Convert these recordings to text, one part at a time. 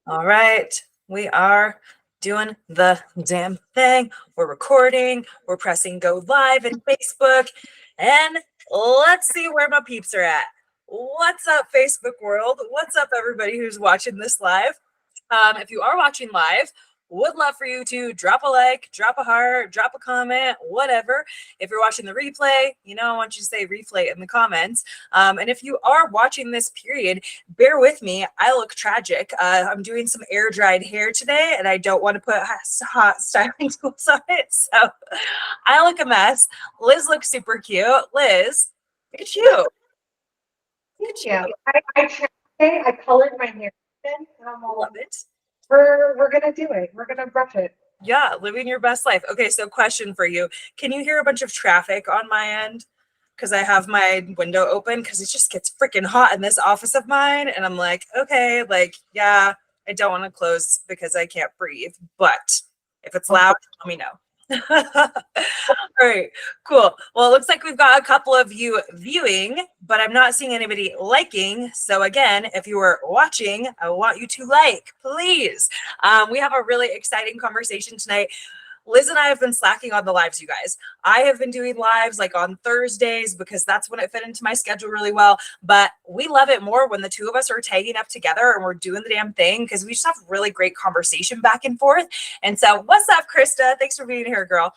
All right, we are doing the damn thing. We're recording, we're pressing go live in Facebook, and let's see where my peeps are at. What's up, Facebook world? What's up, everybody who's watching this live? If you are watching live, would love for you to drop a like, drop a heart, drop a comment, whatever. If you're watching the replay, I want you to say replay in the comments. And if you are watching this period, bear with me. I look tragic. I'm doing some air dried hair today, and I don't want to put hot styling tools on it. So I look a mess. Liz looks super cute. Liz, look at you. Look at you. Yeah, I colored my hair and I'm all, Love it. we're gonna do it. We're gonna brush it. Yeah, living your best life. Okay, so question for you. Can you hear a bunch of traffic on my end? Because I have my window open because it just gets freaking hot in this office of mine. And I'm like, okay, yeah, I don't want to close because I can't breathe. But if it's loud, let me know. All right, cool. Well, it looks like we've got a couple of you viewing, but I'm not seeing anybody liking. So again, if you are watching, I want you to like, please. We have a really exciting conversation tonight. Liz and I have been slacking on the lives, you guys. I have been doing lives like on Thursdays because that's when it fit into my schedule really well. But we love it more when the two of us are tagging up together and we're doing the damn thing because we just have really great conversation back and forth. And so, what's up, Krista? Thanks for being here, girl.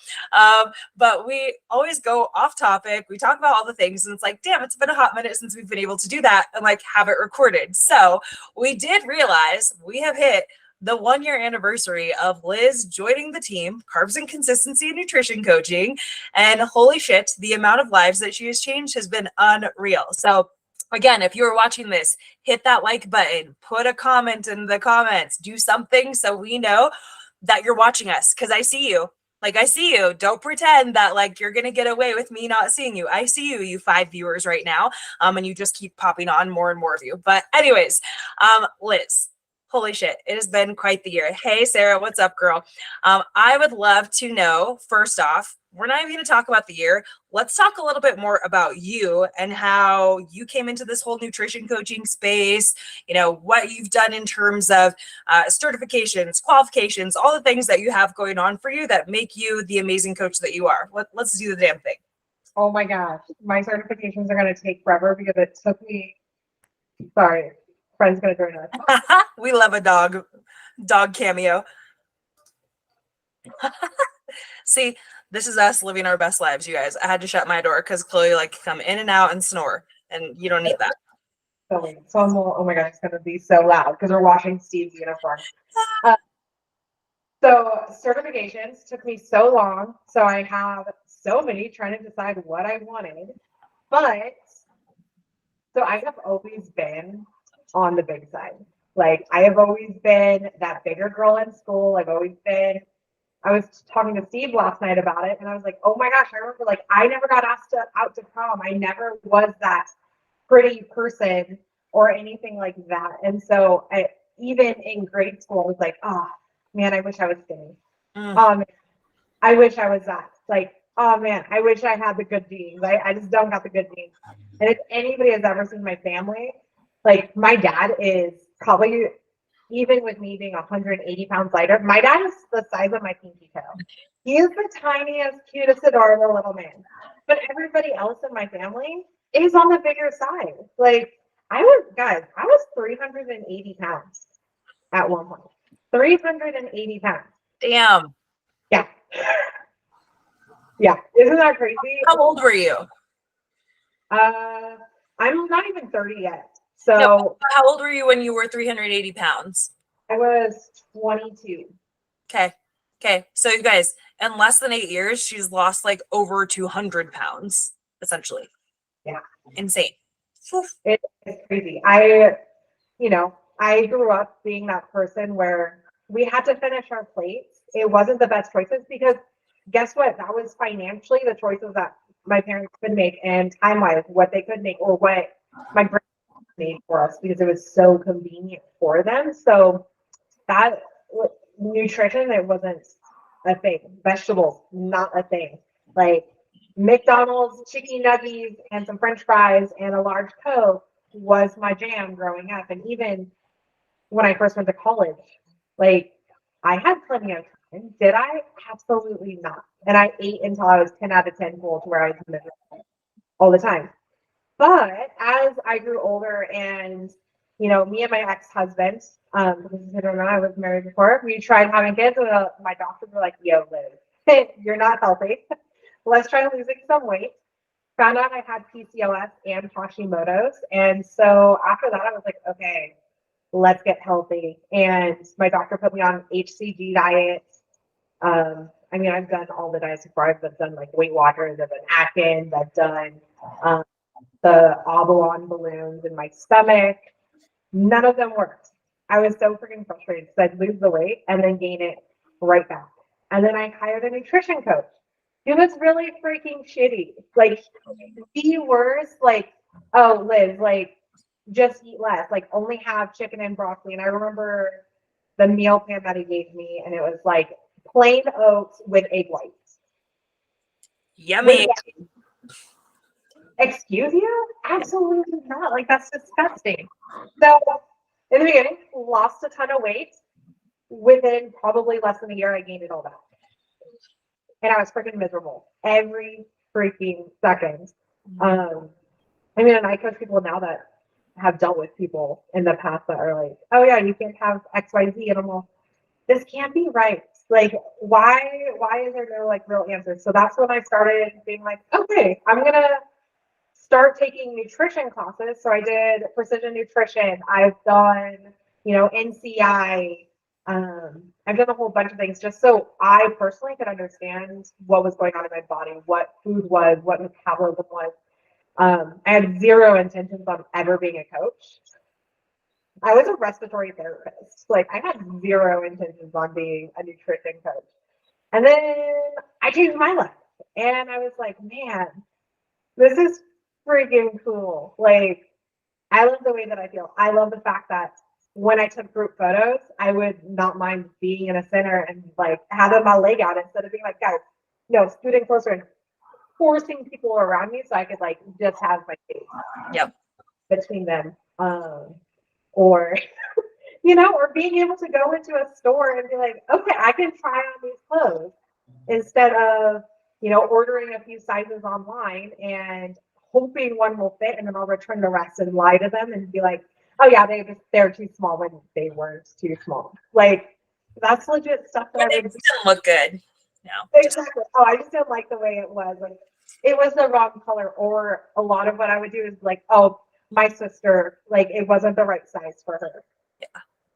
But we always go off topic. We talk about all the things, and it's like, damn, it's been a hot minute since we've been able to do that and like have it recorded. So we did realize we have hit the 1 year anniversary of Liz joining the team, Carbs and Consistency and Nutrition Coaching. And holy shit, the amount of lives that she has changed has been unreal. So again, if you are watching this, hit that like button, put a comment in the comments, do something so we know that you're watching us because I see you. Like, I see you. Don't pretend that like you're gonna get away with me not seeing you. I see you, you 5 viewers right now. And you just keep popping on more and more of you. But anyways, Liz, holy shit, it has been quite the year. Hey, Sarah, what's up, girl? I would love to know, first off, we're not even going to talk about the year. Let's talk a little bit more about you and how you came into this whole nutrition coaching space, what you've done in terms of certifications, qualifications, all the things that you have going on for you that make you the amazing coach that you are. Let's do the damn thing. Oh my gosh, my certifications are gonna take forever because it took me. Sorry, friend's gonna join us. We love a dog cameo. See, this is us living our best lives, you guys. I had to shut my door because Chloe come in and out and snore, and you don't need that. So I'm all, oh my gosh, it's gonna be so loud because we're watching Steve's uniform. So certifications took me so long. So I have so many trying to decide what I wanted. But so I have always been on the big side. Like I have always been that bigger girl in school. I was talking to Steve last night about it and I was like, oh my gosh, I remember I never got asked out to prom. I never was that pretty person or anything like that. And so even in grade school, I was like, oh man, I wish I was skinny. I wish I was that. Oh man, I wish I had the good genes. I just don't have the good genes. And if anybody has ever seen my family, my dad is probably, even with me being 180 pounds lighter, my dad is the size of my pinky toe. He is the tiniest, cutest, adorable little man. But everybody else in my family is on the bigger side. I was 380 pounds at one point. 380 pounds. Damn. Yeah. Yeah. Isn't that crazy? How old were you? I'm not even 30 yet. So no, how old were you when you were 380 pounds? I was 22. Okay. So you guys, in less than 8 years, she's lost over 200 pounds, essentially. Yeah. Insane. It's crazy. I grew up being that person where we had to finish our plates. It wasn't the best choices because guess what? That was financially the choices that my parents could make and time-wise what they could make or what my grandparents made for us because it was so convenient for them. So that nutrition, it wasn't a thing. Vegetables, not a thing. McDonald's chicken nuggets and some French fries and a large Coke was my jam growing up. And even when I first went to college. Like, I had plenty of time. Did I? Absolutely not. And I ate until I was 10 out of 10 full to where I was miserable all the time. But as I grew older and, me and my ex-husband, because I don't know, I was married before, we tried having kids, and my doctors were like, yo, Liz, you're not healthy. Let's try losing some weight. Found out I had PCOS and Hashimoto's. And so after that, I was like, okay, let's get healthy. And my doctor put me on HCG diet. I've done all the diets before. I've done like Weight Watchers, I've done Atkins, I've done the Avalon balloons in my stomach. None of them worked. I was so freaking frustrated because I'd lose the weight and then gain it right back. And then I hired a nutrition coach. It was really freaking shitty. Like, the worst, like, oh, Liz, like, just eat less. Like, only have chicken and broccoli. And I remember the meal plan that he gave me, and it was like plain oats with egg whites. Yummy. Excuse you? Absolutely not. Like, that's disgusting. So, in the beginning, lost a ton of weight. Within probably less than a year, I gained it all back. And I was freaking miserable every freaking second. And I coach people now that have dealt with people in the past that are like, oh yeah, you can't have XYZ. And I'm like, this can't be right. Like, why is there no like real answer? So that's when I started being like, okay, I'm gonna start taking nutrition classes. So I did precision nutrition. I've done, NCI. I've done a whole bunch of things just so I personally could understand what was going on in my body, what food was, what metabolism was. I had zero intentions on ever being a coach. I was a respiratory therapist. Like, I had zero intentions on being a nutrition coach. And then I changed my life. And I was like, man, this is freaking cool. Like, I love the way that I feel. I love the fact that when I took group photos, I would not mind being in a center and like having my leg out instead of being like, guys, scooting closer and forcing people around me so I could like just have my face between them. Or being able to go into a store and be like, okay, I can try on these clothes instead of, ordering a few sizes online and hoping one will fit, and then I'll return the rest and lie to them and be like, oh yeah, they're too small when they weren't too small. Like, that's legit stuff that It didn't look good. No. Exactly. Oh, I just didn't like the way it was. Like, it was the wrong color. Or a lot of what I would do is like, oh, my sister, like, it wasn't the right size for her.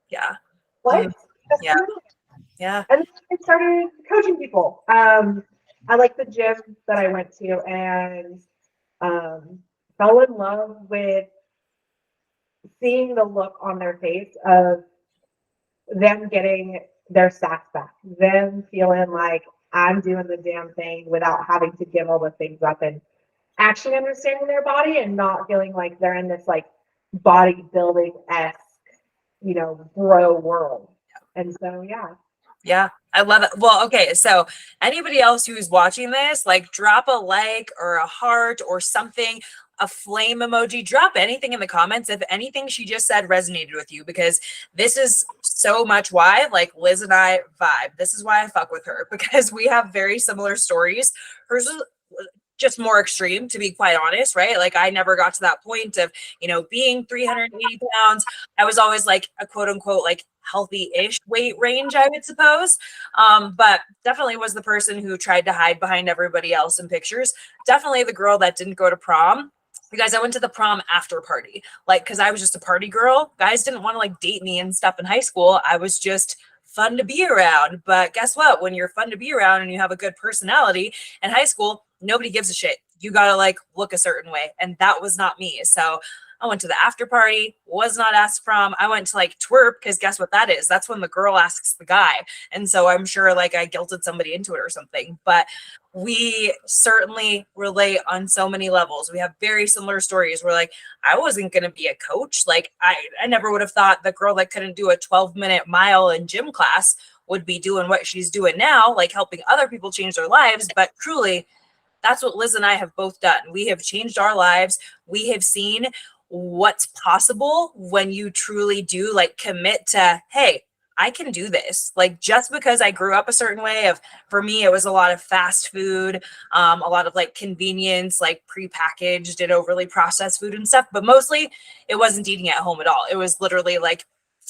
Yeah. What? Yeah. Yeah. And then I started coaching people. I like the gym that I went to, and fell in love with seeing the look on their face of them getting their stats back, them feeling like I'm doing the damn thing without having to give all the things up, and actually understanding their body and not feeling like they're in this like bodybuilding-esque, bro world. And so, yeah. Yeah, I love it. Well, okay, so anybody else who's watching this, like, drop a like or a heart or something, a flame emoji, drop anything in the comments if anything she just said resonated with you, because this is so much why, like, Liz and I vibe. This is why I fuck with her, because we have very similar stories. Hers is just more extreme, to be quite honest, right? Like, I never got to that point of, being 380 pounds. I was always like a quote unquote, like, healthy-ish weight range, I would suppose. But definitely was the person who tried to hide behind everybody else in pictures. Definitely the girl that didn't go to prom. You guys, I went to the prom after party, like, because I was just a party girl. Guys didn't want to like date me and stuff in high school. I was just fun to be around. But guess what? When you're fun to be around and you have a good personality in high school, nobody gives a shit. You gotta like look a certain way. And that was not me. So I went to the after party, was not asked prom. I went to like twerp, because guess what that is? That's when the girl asks the guy. And so I'm sure like I guilted somebody into it or something. But we certainly relate on so many levels. We have very similar stories. We're like, I wasn't going to be a coach. Like, I never would have thought the girl that couldn't do a 12-minute mile in gym class would be doing what she's doing now, like helping other people change their lives. But truly, that's what Liz and I have both done. We have changed our lives. We have seen what's possible when you truly do like commit to, hey, I can do this. Like, just because I grew up a certain way of, for me, it was a lot of fast food, a lot of like convenience, like prepackaged and overly processed food and stuff. But mostly it wasn't eating at home at all. It was literally like,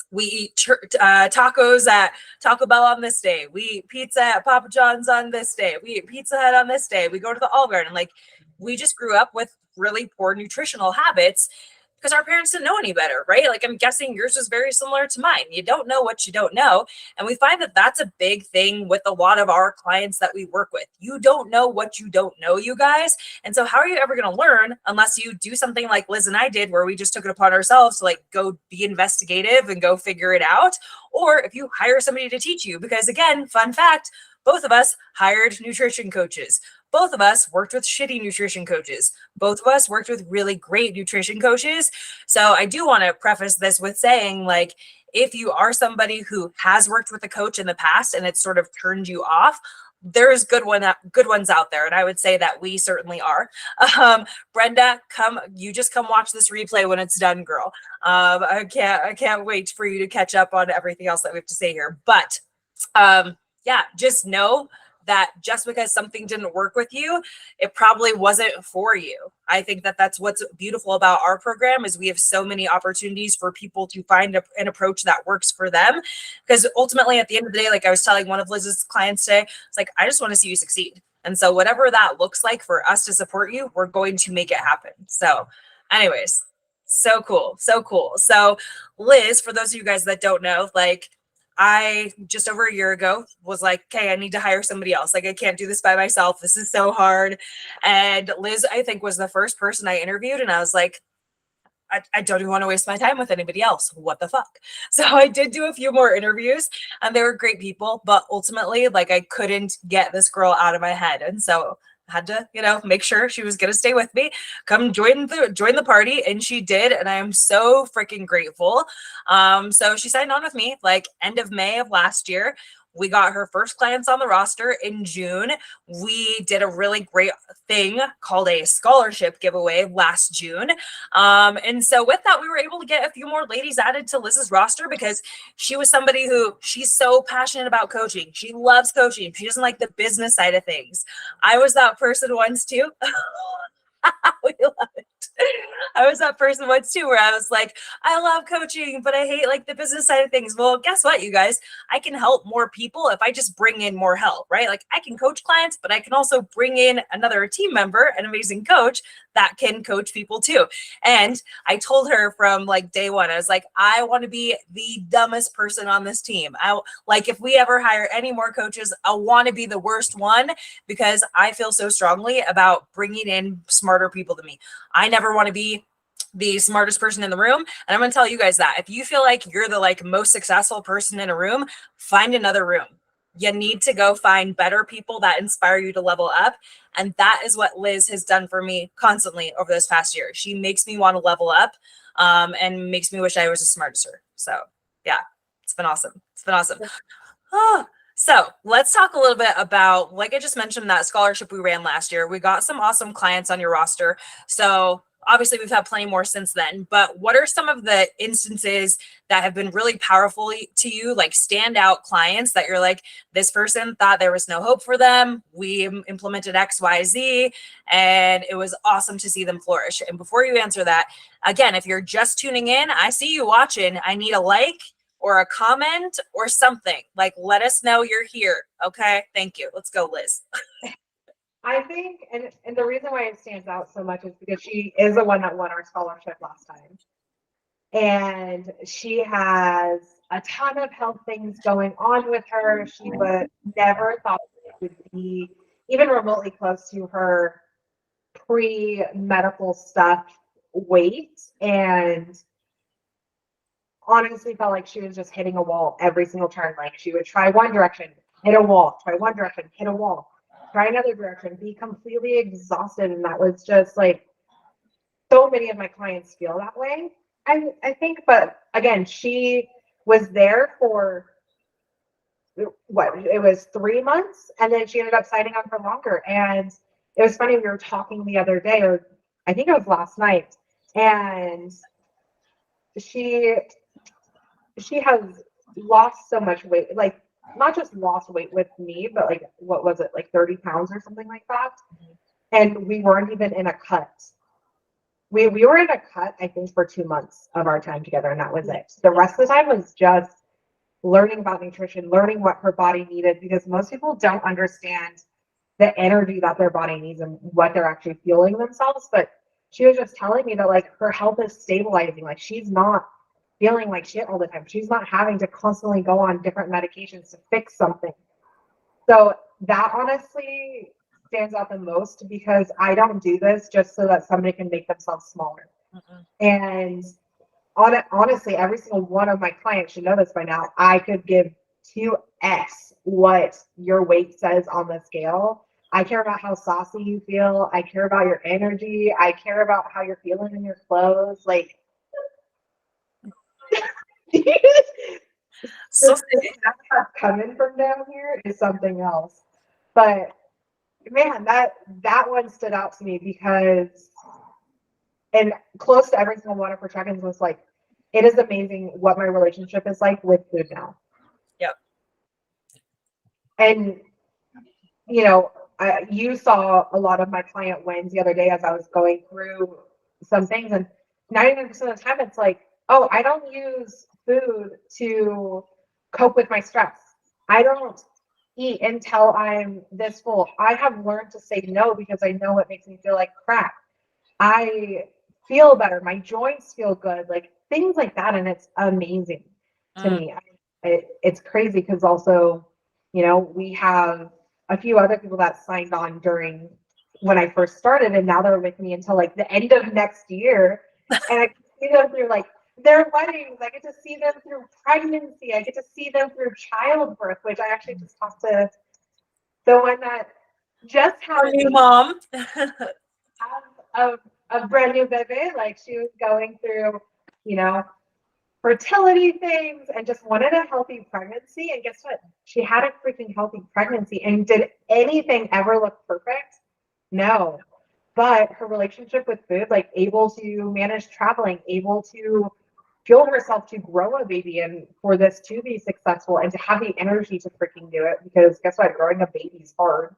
we eat tacos at Taco Bell on this day. We eat pizza at Papa John's on this day. We eat Pizza Hut on this day. We go to the Olive Garden. Like, we just grew up with really poor nutritional habits because our parents didn't know any better, right? Like, I'm guessing yours was very similar to mine. You don't know what you don't know. And we find that that's a big thing with a lot of our clients that we work with. You don't know what you don't know, you guys. And so how are you ever going to learn unless you do something like Liz and I did, where we just took it upon ourselves to like go be investigative and go figure it out? Or if you hire somebody to teach you, because again, fun fact, both of us hired nutrition coaches. Both of us worked with shitty nutrition coaches. Both of us worked with really great nutrition coaches. So I do want to preface this with saying, like, if you are somebody who has worked with a coach in the past and it's sort of turned you off, there's good ones out there. And I would say that we certainly are. Brenda, you just come watch this replay when it's done, girl. I can't wait for you to catch up on everything else that we have to say here. But yeah, just know that just because something didn't work with you, it probably wasn't for you. I think that that's what's beautiful about our program is we have so many opportunities for people to find an approach that works for them. Because ultimately, at the end of the day, like I was telling one of Liz's clients today, it's like, I just want to see you succeed. And so whatever that looks like for us to support you, we're going to make it happen. So anyways, so cool. So cool. So Liz, for those of you guys that don't know, like, I just over a year ago was like, okay, I need to hire somebody else. Like, I can't do this by myself. This is so hard. And Liz, I think, was the first person I interviewed. And I was like, I don't even want to waste my time with anybody else. What the fuck? So I did do a few more interviews and they were great people. But ultimately, like, I couldn't get this girl out of my head. And so had to, make sure she was going to stay with me, come join the party. And she did. And I am so freaking grateful. So she signed on with me like end of May of last year. We got her first clients on the roster in June. We did a really great thing called a scholarship giveaway last June. And so with that, we were able to get a few more ladies added to Liz's roster because she was somebody who she's so passionate about coaching. She loves coaching. She doesn't like the business side of things. I was that person once too. We love it. I was that person once too, where I was like, I love coaching, but I hate like the business side of things. Well, guess what, you guys? I can help more people if I just bring in more help, right? Like, I can coach clients, but I can also bring in another team member, an amazing coach that can coach people too. And I told her from like day one, I was like, I want to be the dumbest person on this team. Like, if we ever hire any more coaches, I want to be the worst one because I feel so strongly about bringing in smarter people than me. I never want to be the smartest person in the room. And I'm going to tell you guys that if you feel like you're the like most successful person in a room, find another room. You need to go find better people that inspire you to level up. And that is what Liz has done for me constantly over this past year. She makes me want to level up and makes me wish I was as smart as her. So yeah, it's been awesome. It's been awesome. Oh, so let's talk a little bit about, like I just mentioned, that scholarship we ran last year. We got some awesome clients on your roster. So obviously we've had plenty more since then, but what are some of the instances that have been really powerful to you, like standout clients that you're like, this person thought there was no hope for them. We implemented X, Y, Z, and it was awesome to see them flourish. And before you answer that, again, if you're just tuning in, I see you watching. I need a like or a comment or something. Like, let us know you're here. Okay. Thank you. Let's go, Liz. I think, and the reason why it stands out so much is because she is the one that won our scholarship last time. And she has a ton of health things going on with her. She would never thought it would be even remotely close to her pre-medical stuff weight. And honestly felt like she was just hitting a wall every single turn. Like, she would try one direction, hit a wall, try one direction, hit a wall, try another direction, be completely exhausted. And that was just like, so many of my clients feel that way, I think. But again, she was there for what, it was 3 months, and then she ended up signing on for longer. And it was funny, we were talking the other day, or I think it was last night, And she has lost so much weight, like not just lost weight with me, but like what was it, like 30 pounds or something like that. And we weren't even in a cut. We were in a cut, I think, for 2 months of our time together, and that was it. The rest of the time was just learning about nutrition, learning what her body needed, because most people don't understand the energy that their body needs and what they're actually fueling themselves. But she was just telling me that like her health is stabilizing. Like she's not feeling like shit all the time. She's not having to constantly go on different medications to fix something. So that honestly stands out the most, because I don't do this just so that somebody can make themselves smaller. And honestly, every single one of my clients should know this by now. I could give 2x what your weight says on the scale. I care about how saucy you feel. I care about your energy. I care about how you're feeling in your clothes. Like, So that's coming from down here is something else. But man, that one stood out to me, because, and close to every single one of her check-ins was like, it is amazing what my relationship is like with food now. Yep. And you know, you saw a lot of my client wins the other day as I was going through some things, and 99% of the time it's like, oh, I don't use food to cope with my stress. I don't eat until I'm this full. I have learned to say no because I know it makes me feel like crap. I feel better. My joints feel good, like things like that. And it's amazing to me. It's crazy because also, you know, we have a few other people that signed on during when I first started, and now they're with me until like the end of next year. And I can see them through like their weddings. I get to see them through pregnancy. I get to see them through childbirth, which I actually just talked to the one that just had new mom. a brand new baby. Like she was going through, you know, fertility things and just wanted a healthy pregnancy. And guess what? She had a freaking healthy pregnancy. And did anything ever look perfect? No. But her relationship with food, like able to manage traveling, able to fuel herself to grow a baby and for this to be successful and to have the energy to freaking do it. Because guess what? Growing a baby is hard.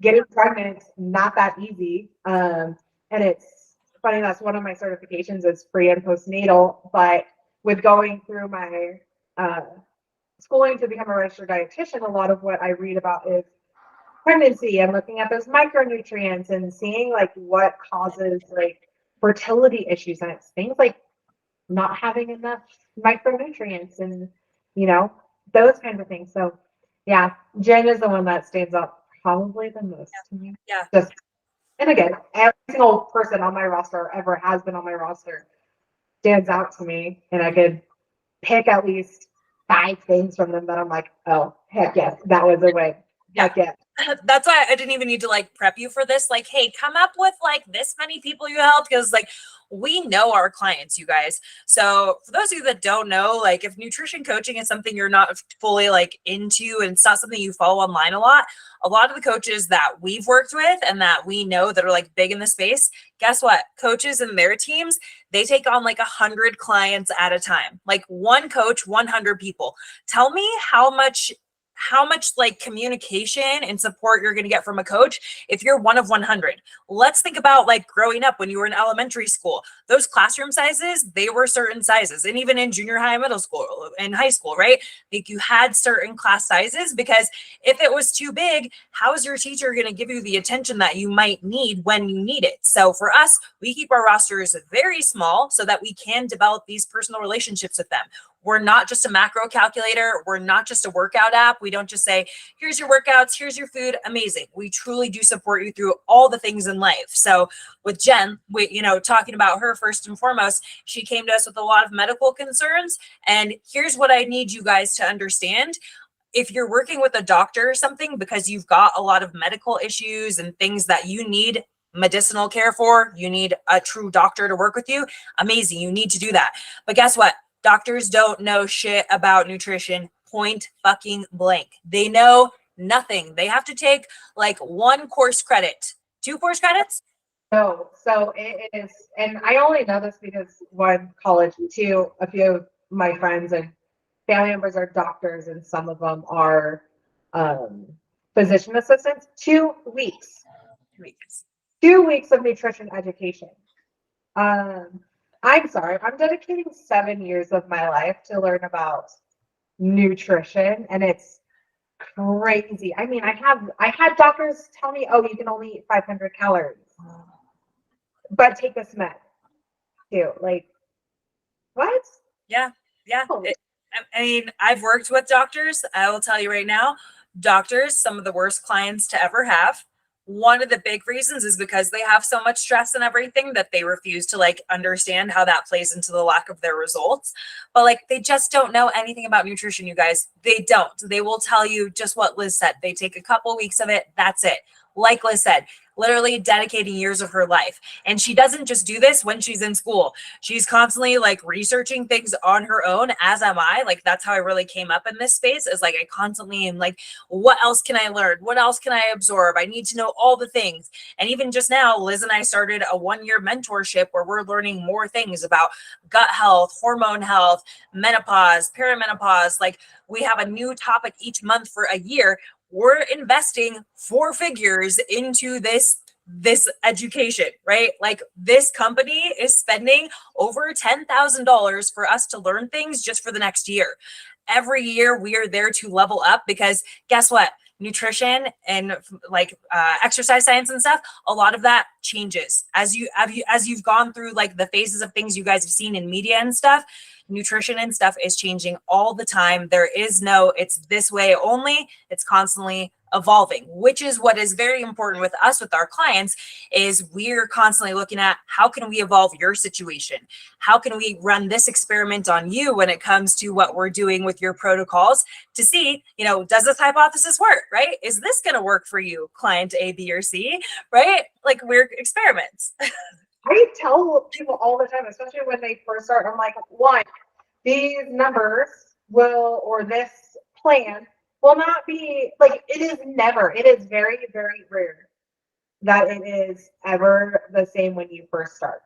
Getting pregnant, not that easy. And it's funny, that's one of my certifications is pre and postnatal, but with going through my schooling to become a registered dietitian, a lot of what I read about is pregnancy and looking at those micronutrients and seeing like what causes like fertility issues. And it's things like not having enough micronutrients and, you know, those kinds of things. So yeah, Jen is the one that stands out probably the most to me. Yeah. Just, and again, every single person on my roster ever has been on my roster stands out to me, and I could pick at least 5 things from them that I'm like, oh, heck yes, that was a win. Heck yes. That's why I didn't even need to like prep you for this. Like, hey, come up with like this many people you helped, because like we know our clients, you guys. So for those of you that don't know, like if nutrition coaching is something you're not fully like into and it's not something you follow online a lot of the coaches that we've worked with and that we know that are like big in the space, guess what? Coaches and their teams, they take on like 100 clients at a time. Like one coach, 100 people. Tell me how much like communication and support you're going to get from a coach if you're one of 100. Let's think about like growing up when you were in elementary school. Those classroom sizes, they were certain sizes. And even in junior high, middle school, and high school, right? Like you had certain class sizes, because if it was too big, how is your teacher going to give you the attention that you might need when you need it? So for us, we keep our rosters very small so that we can develop these personal relationships with them. We're not just a macro calculator. We're not just a workout app. We don't just say, here's your workouts, here's your food. Amazing. We truly do support you through all the things in life. So with Jen, we, you know, talking about her first and foremost, she came to us with a lot of medical concerns. And here's what I need you guys to understand. If you're working with a doctor or something because you've got a lot of medical issues and things that you need medicinal care for, you need a true doctor to work with you. Amazing. You need to do that. But guess what? Doctors don't know shit about nutrition, point fucking blank. They know nothing. They have to take like 1 course credit, 2 course credits. No, so it is, and I only know this because one, college, two, a few of my friends and family members are doctors, and some of them are um, physician assistants. 2 weeks, Weeks. 2 weeks of nutrition education. Um, I'm sorry, I'm dedicating 7 years of my life to learn about nutrition, and it's crazy. I mean, I had doctors tell me, oh, you can only eat 500 calories, but take this med too. Like, what? Yeah, yeah. Oh, I mean, I've worked with doctors. I will tell you right now, doctors, some of the worst clients to ever have. One of the big reasons is because they have so much stress and everything that they refuse to like understand how that plays into the lack of their results. But like they just don't know anything about nutrition, you guys. They don't. They will tell you just what Liz said. They take a couple weeks of it, that's it. Like Liz said, literally dedicating years of her life. And she doesn't just do this when she's in school. She's constantly like researching things on her own, as am I. Like that's how I really came up in this space, is like I constantly am like, what else can I learn? What else can I absorb? I need to know all the things. And even just now, Liz and I started a 1-year mentorship where we're learning more things about gut health, hormone health, menopause, perimenopause. Like we have a new topic each month for a year. We're investing 4 figures into this education, right? Like this company is spending over $10,000 for us to learn things just for the next year. Every year we are there to level up because guess what? Nutrition and like exercise science and stuff, a lot of that changes as you've gone through like the phases of things you guys have seen in media and stuff. Nutrition and stuff is changing all the time. There is no, it's this way only. It's constantly evolving, which is what is very important with us, with our clients, is we're constantly looking at how can we evolve your situation? How can we run this experiment on you when it comes to what we're doing with your protocols to see, you know, does this hypothesis work, right? Is this going to work for you, client A, B, or C, right? Like we're experiments. I tell people all the time, especially when they first start, I'm like, one, these numbers will, or this plan will not be like, it is never, it is very, very rare that it is ever the same when you first start.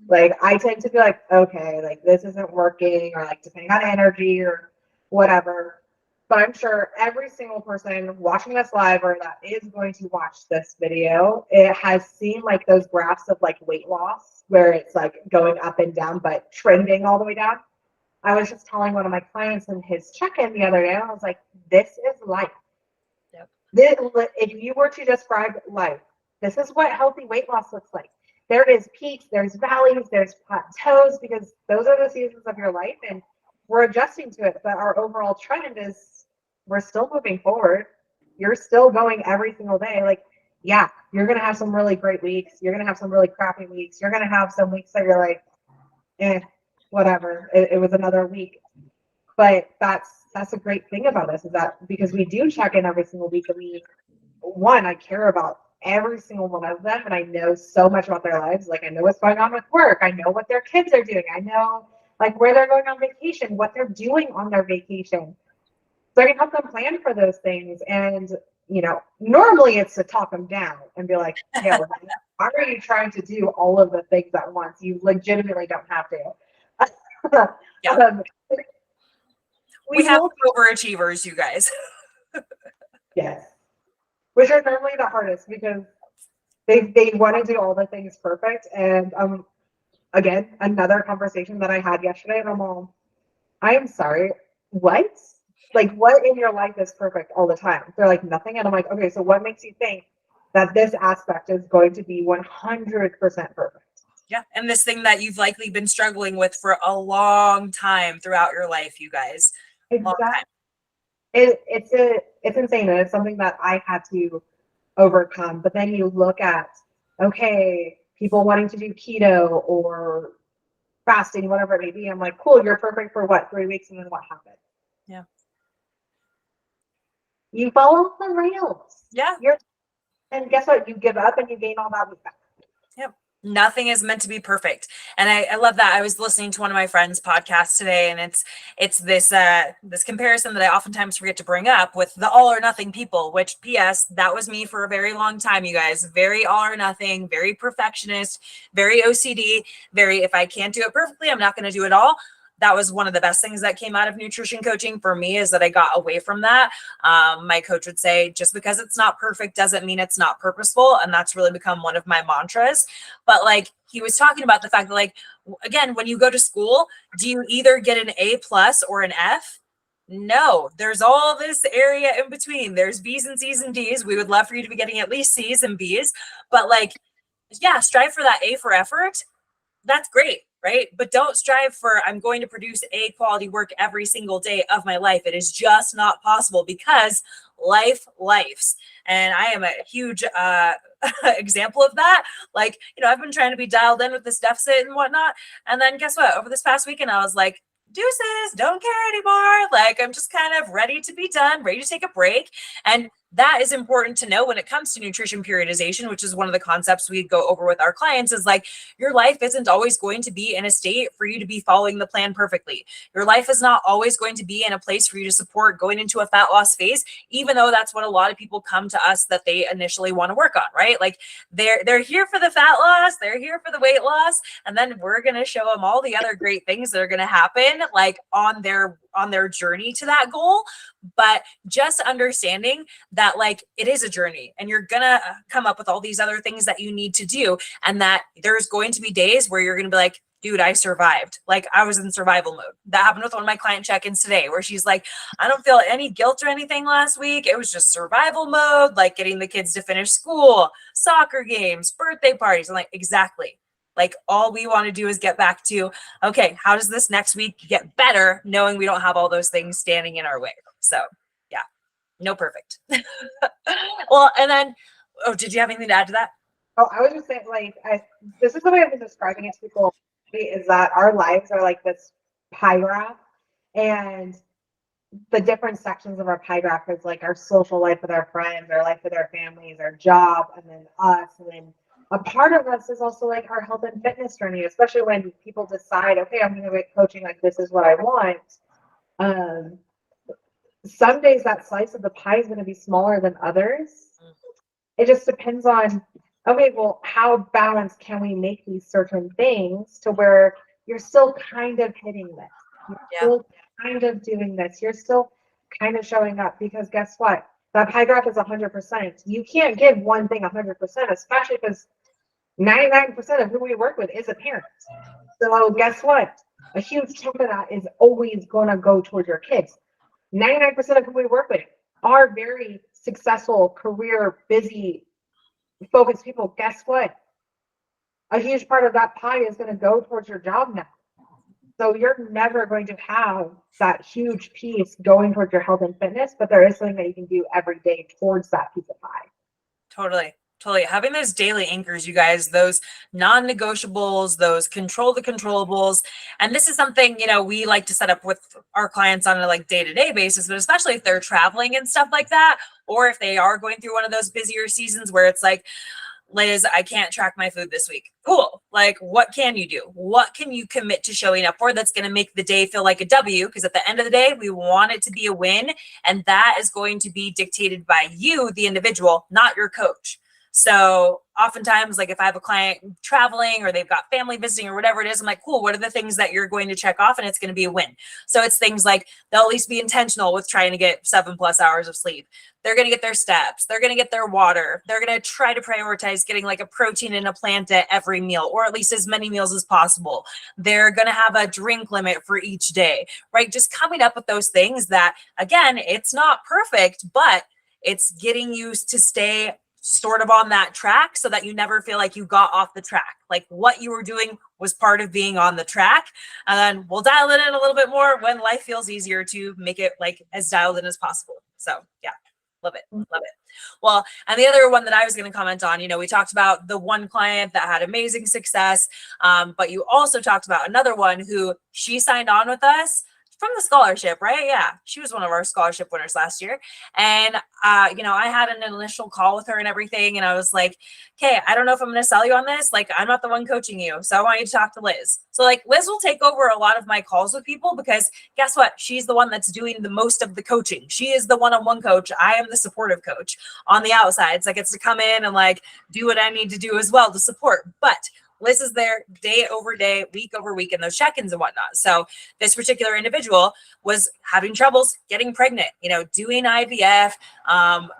Like, I tend to be like, okay, like this isn't working, or like depending on energy or whatever. But I'm sure every single person watching this live or that is going to watch this video, it has seen like those graphs of like weight loss where it's like going up and down, but trending all the way down. I was just telling one of my clients in his check-in the other day, and I was like, this is life. Yep. This, if you were to describe life, this is what healthy weight loss looks like. There is peaks, there's valleys, there's plateaus, because those are the seasons of your life, and we're adjusting to it. But our overall trend is we're still moving forward. You're still going every single day. Like, yeah, you're gonna have some really great weeks. You're gonna have some really crappy weeks. You're gonna have some weeks that you're like, whatever. It was another week. But that's a great thing about us, is that because we do check in every single week, and I care about every single one of them, and I know so much about their lives. Like, I know what's going on with work. I know what their kids are doing. I know like where they're going on vacation, what they're doing on their vacation. So I can help them plan for those things. And, you know, normally it's to talk them down and be like, yeah, why are you trying to do all of the things at once? You legitimately don't have to. Yeah. We have overachievers, you guys. Yes. Which are normally the hardest because they want to do all the things perfect. And again, another conversation that I had yesterday, and I'm all, I am sorry, what? Like, what in your life is perfect all the time? They're like, nothing. And I'm like, okay, so what makes you think that this aspect is going to be 100% perfect? Yeah. And this thing that you've likely been struggling with for a long time throughout your life, you guys. Exactly. It's insane. And it's something that I had to overcome. But then you look at, okay, people wanting to do keto or fasting, whatever it may be. I'm like, cool, you're perfect for what, 3 weeks, and then what happened? Yeah. You fall off the rails. Yeah. And guess what? You give up and you gain all that weight back. Yep. Nothing is meant to be perfect. And I love that. I was listening to one of my friends' podcasts today, and it's this comparison that I oftentimes forget to bring up with the all or nothing people, which PS, that was me for a very long time, you guys. Very all or nothing, very perfectionist, very OCD, very if I can't do it perfectly, I'm not going to do it all. That was one of the best things that came out of nutrition coaching for me, is that I got away from that. My coach would say, just because it's not perfect doesn't mean it's not purposeful. And that's really become one of my mantras. But like, he was talking about the fact that, like, again, when you go to school, do you either get an A plus or an F? No, there's all this area in between. There's B's and C's and D's. We would love for you to be getting at least C's and B's, but like, yeah, strive for that A for effort. That's great, right? But don't strive for, I'm going to produce A quality work every single day of my life. It is just not possible, because lifes. And I am a huge example of that. Like, I've been trying to be dialed in with this deficit and whatnot. And then guess what? Over this past weekend, I was like, deuces, don't care anymore. Like, I'm just kind of ready to be done, ready to take a break. And that is important to know when it comes to nutrition periodization, which is one of the concepts we go over with our clients, is like, your life isn't always going to be in a state for you to be following the plan perfectly. Your life is not always going to be in a place for you to support going into a fat loss phase, even though that's what a lot of people come to us that they initially want to work on, right? Like, they're here for the fat loss, they're here for the weight loss, and then we're going to show them all the other great things that are going to happen, like on their journey to that goal. But just understanding that, like, it is a journey, and you're gonna come up with all these other things that you need to do, and that there's going to be days where you're gonna be like, dude, I survived. Like, I was in survival mode. That happened with one of my client check-ins today, where she's like, I don't feel any guilt or anything last week. It was just survival mode, like getting the kids to finish school, soccer games, birthday parties. I'm like, exactly. Like, all we want to do is get back to, okay, how does this next week get better, knowing we don't have all those things standing in our way? So yeah, no perfect. Well, and then, oh, did you have anything to add to that? Oh, I was just saying, like, this is the way I've been describing it to people, is that our lives are like this pie graph, and the different sections of our pie graph is like our social life with our friends, our life with our families, our job, and then us. And then a part of us is also like our health and fitness journey, especially when people decide, okay, I'm going to get coaching, like, this is what I want. Some days that slice of the pie is going to be smaller than others. It just depends on, okay, well, how balanced can we make these certain things to where you're still kind of hitting this, you're still kind of doing this, you're still kind of showing up, because guess what? That pie graph is 100%. You can't give one thing 100%, especially because 99% of who we work with is a parent. So guess what? A huge chunk of that is always going to go towards your kids. 99% of who we work with are very successful, career, busy, focused people. Guess what? A huge part of that pie is going to go towards your job now. So you're never going to have that huge piece going towards your health and fitness, but there is something that you can do every day towards that piece of pie. Totally. Having those daily anchors, you guys, those non-negotiables, those control the controllables. And this is something, we like to set up with our clients on a like day-to-day basis, but especially if they're traveling and stuff like that, or if they are going through one of those busier seasons where it's like, Liz, I can't track my food this week. Cool. Like, what can you do? What can you commit to showing up for that's going to make the day feel like a W? Because at the end of the day, we want it to be a win. And that is going to be dictated by you, the individual, not your coach. So oftentimes, like, if I have a client traveling or they've got family visiting or whatever it is, I'm like, cool, what are the things that you're going to check off? And it's going to be a win. So it's things like they'll at least be intentional with trying to get 7+ hours of sleep. They're going to get their steps. They're going to get their water. They're going to try to prioritize getting like a protein and a plant at every meal, or at least as many meals as possible. They're going to have a drink limit for each day, right? Just coming up with those things that, again, it's not perfect, but it's getting you to stay sort of on that track so that you never feel like you got off the track. Like, what you were doing was part of being on the track. And then we'll dial it in a little bit more when life feels easier to make it like as dialed in as possible. So yeah, love it. Love it. Well, and the other one that I was going to comment on, we talked about the one client that had amazing success. But you also talked about another one who she signed on with us from the scholarship, right? Yeah. She was one of our scholarship winners last year. And, you know, I had an initial call with her and everything. And I was like, okay, I don't know if I'm going to sell you on this. Like, I'm not the one coaching you. So I want you to talk to Liz. So like Liz will take over a lot of my calls with people because guess what? She's the one that's doing the most of the coaching. She is the one-on-one coach. I am the supportive coach on the outside. So I gets to come in and like do what I need to do as well to support. But Liz is there day over day, week over week in those check-ins and whatnot. So this particular individual was having troubles getting pregnant, you know, doing IVF,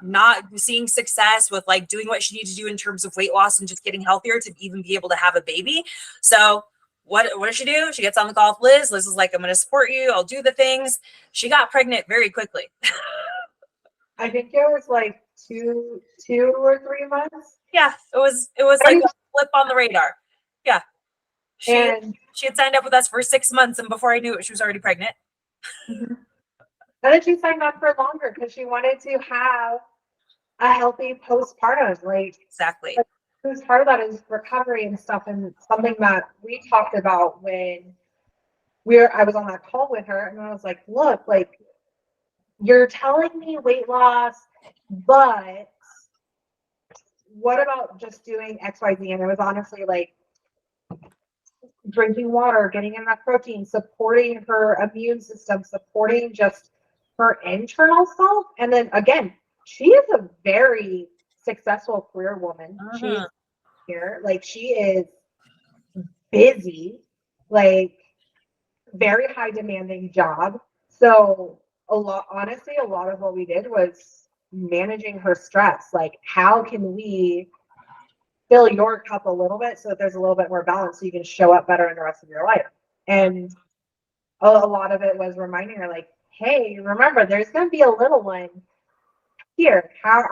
not seeing success with like doing what she needed to do in terms of weight loss and just getting healthier to even be able to have a baby. So what does she do? She gets on the call with Liz. Liz is like, I'm going to support you. I'll do the things. She got pregnant very quickly. I think it was like two or 3 months. Yeah, it was like a flip on the radar. Yeah. She had signed up with us for 6 months, and before I knew it, she was already pregnant. And then she signed up for longer because she wanted to have a healthy postpartum. Like Exactly. who's part of that is recovery and stuff, and something that we talked about when I was on that call with her, and I was like, look, like you're telling me weight loss, but what about just doing XYZ? And it was honestly like drinking water, getting enough protein, supporting her immune system, supporting just her internal self. And then again, she is a very successful career woman. She's here, like she is busy, like very high demanding job. So honestly, a lot of what we did was managing her stress. Like, how can we fill your cup a little bit so that there's a little bit more balance so you can show up better in the rest of your life? And a lot of it was reminding her, like, hey, remember, there's going to be a little one here. How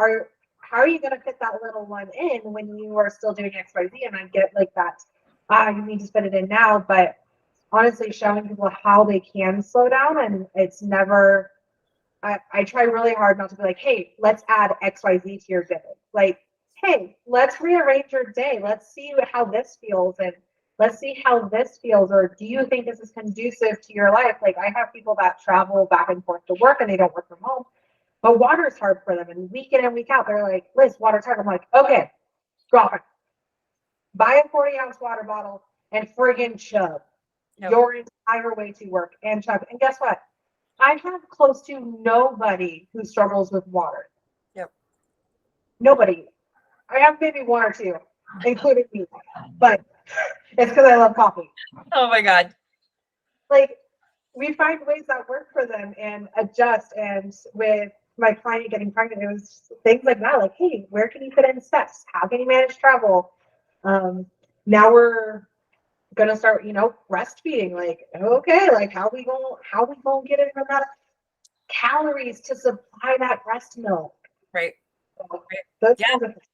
are you going to fit that little one in when you are still doing XYZ? And I get like that, you need to fit it in now. But honestly, showing people how they can slow down, and it's never, I try really hard not to be like, hey, let's add XYZ to your day. Like, hey, let's rearrange your day. Let's see how this feels, and let's see how this feels. Or do you think this is conducive to your life? Like, I have people that travel back and forth to work and they don't work from home, but water's hard for them. And week in and week out, they're like, Liz, water's hard. I'm like, okay, girlfriend, buy a 40-ounce water bottle and friggin' chug your entire way to work and chug. And guess what? I have close to nobody who struggles with water. Yep. Nobody. I have maybe one or two, including me, but it's because I love coffee. Oh my God. Like, we find ways that work for them and adjust. And with my client getting pregnant, it was things like that. Like, hey, where can you fit in steps? How can you manage travel? Now we're gonna start, breastfeeding. Like, okay, like how we gonna get in enough calories to supply that breast milk? Right. Those Yeah. kinds of things.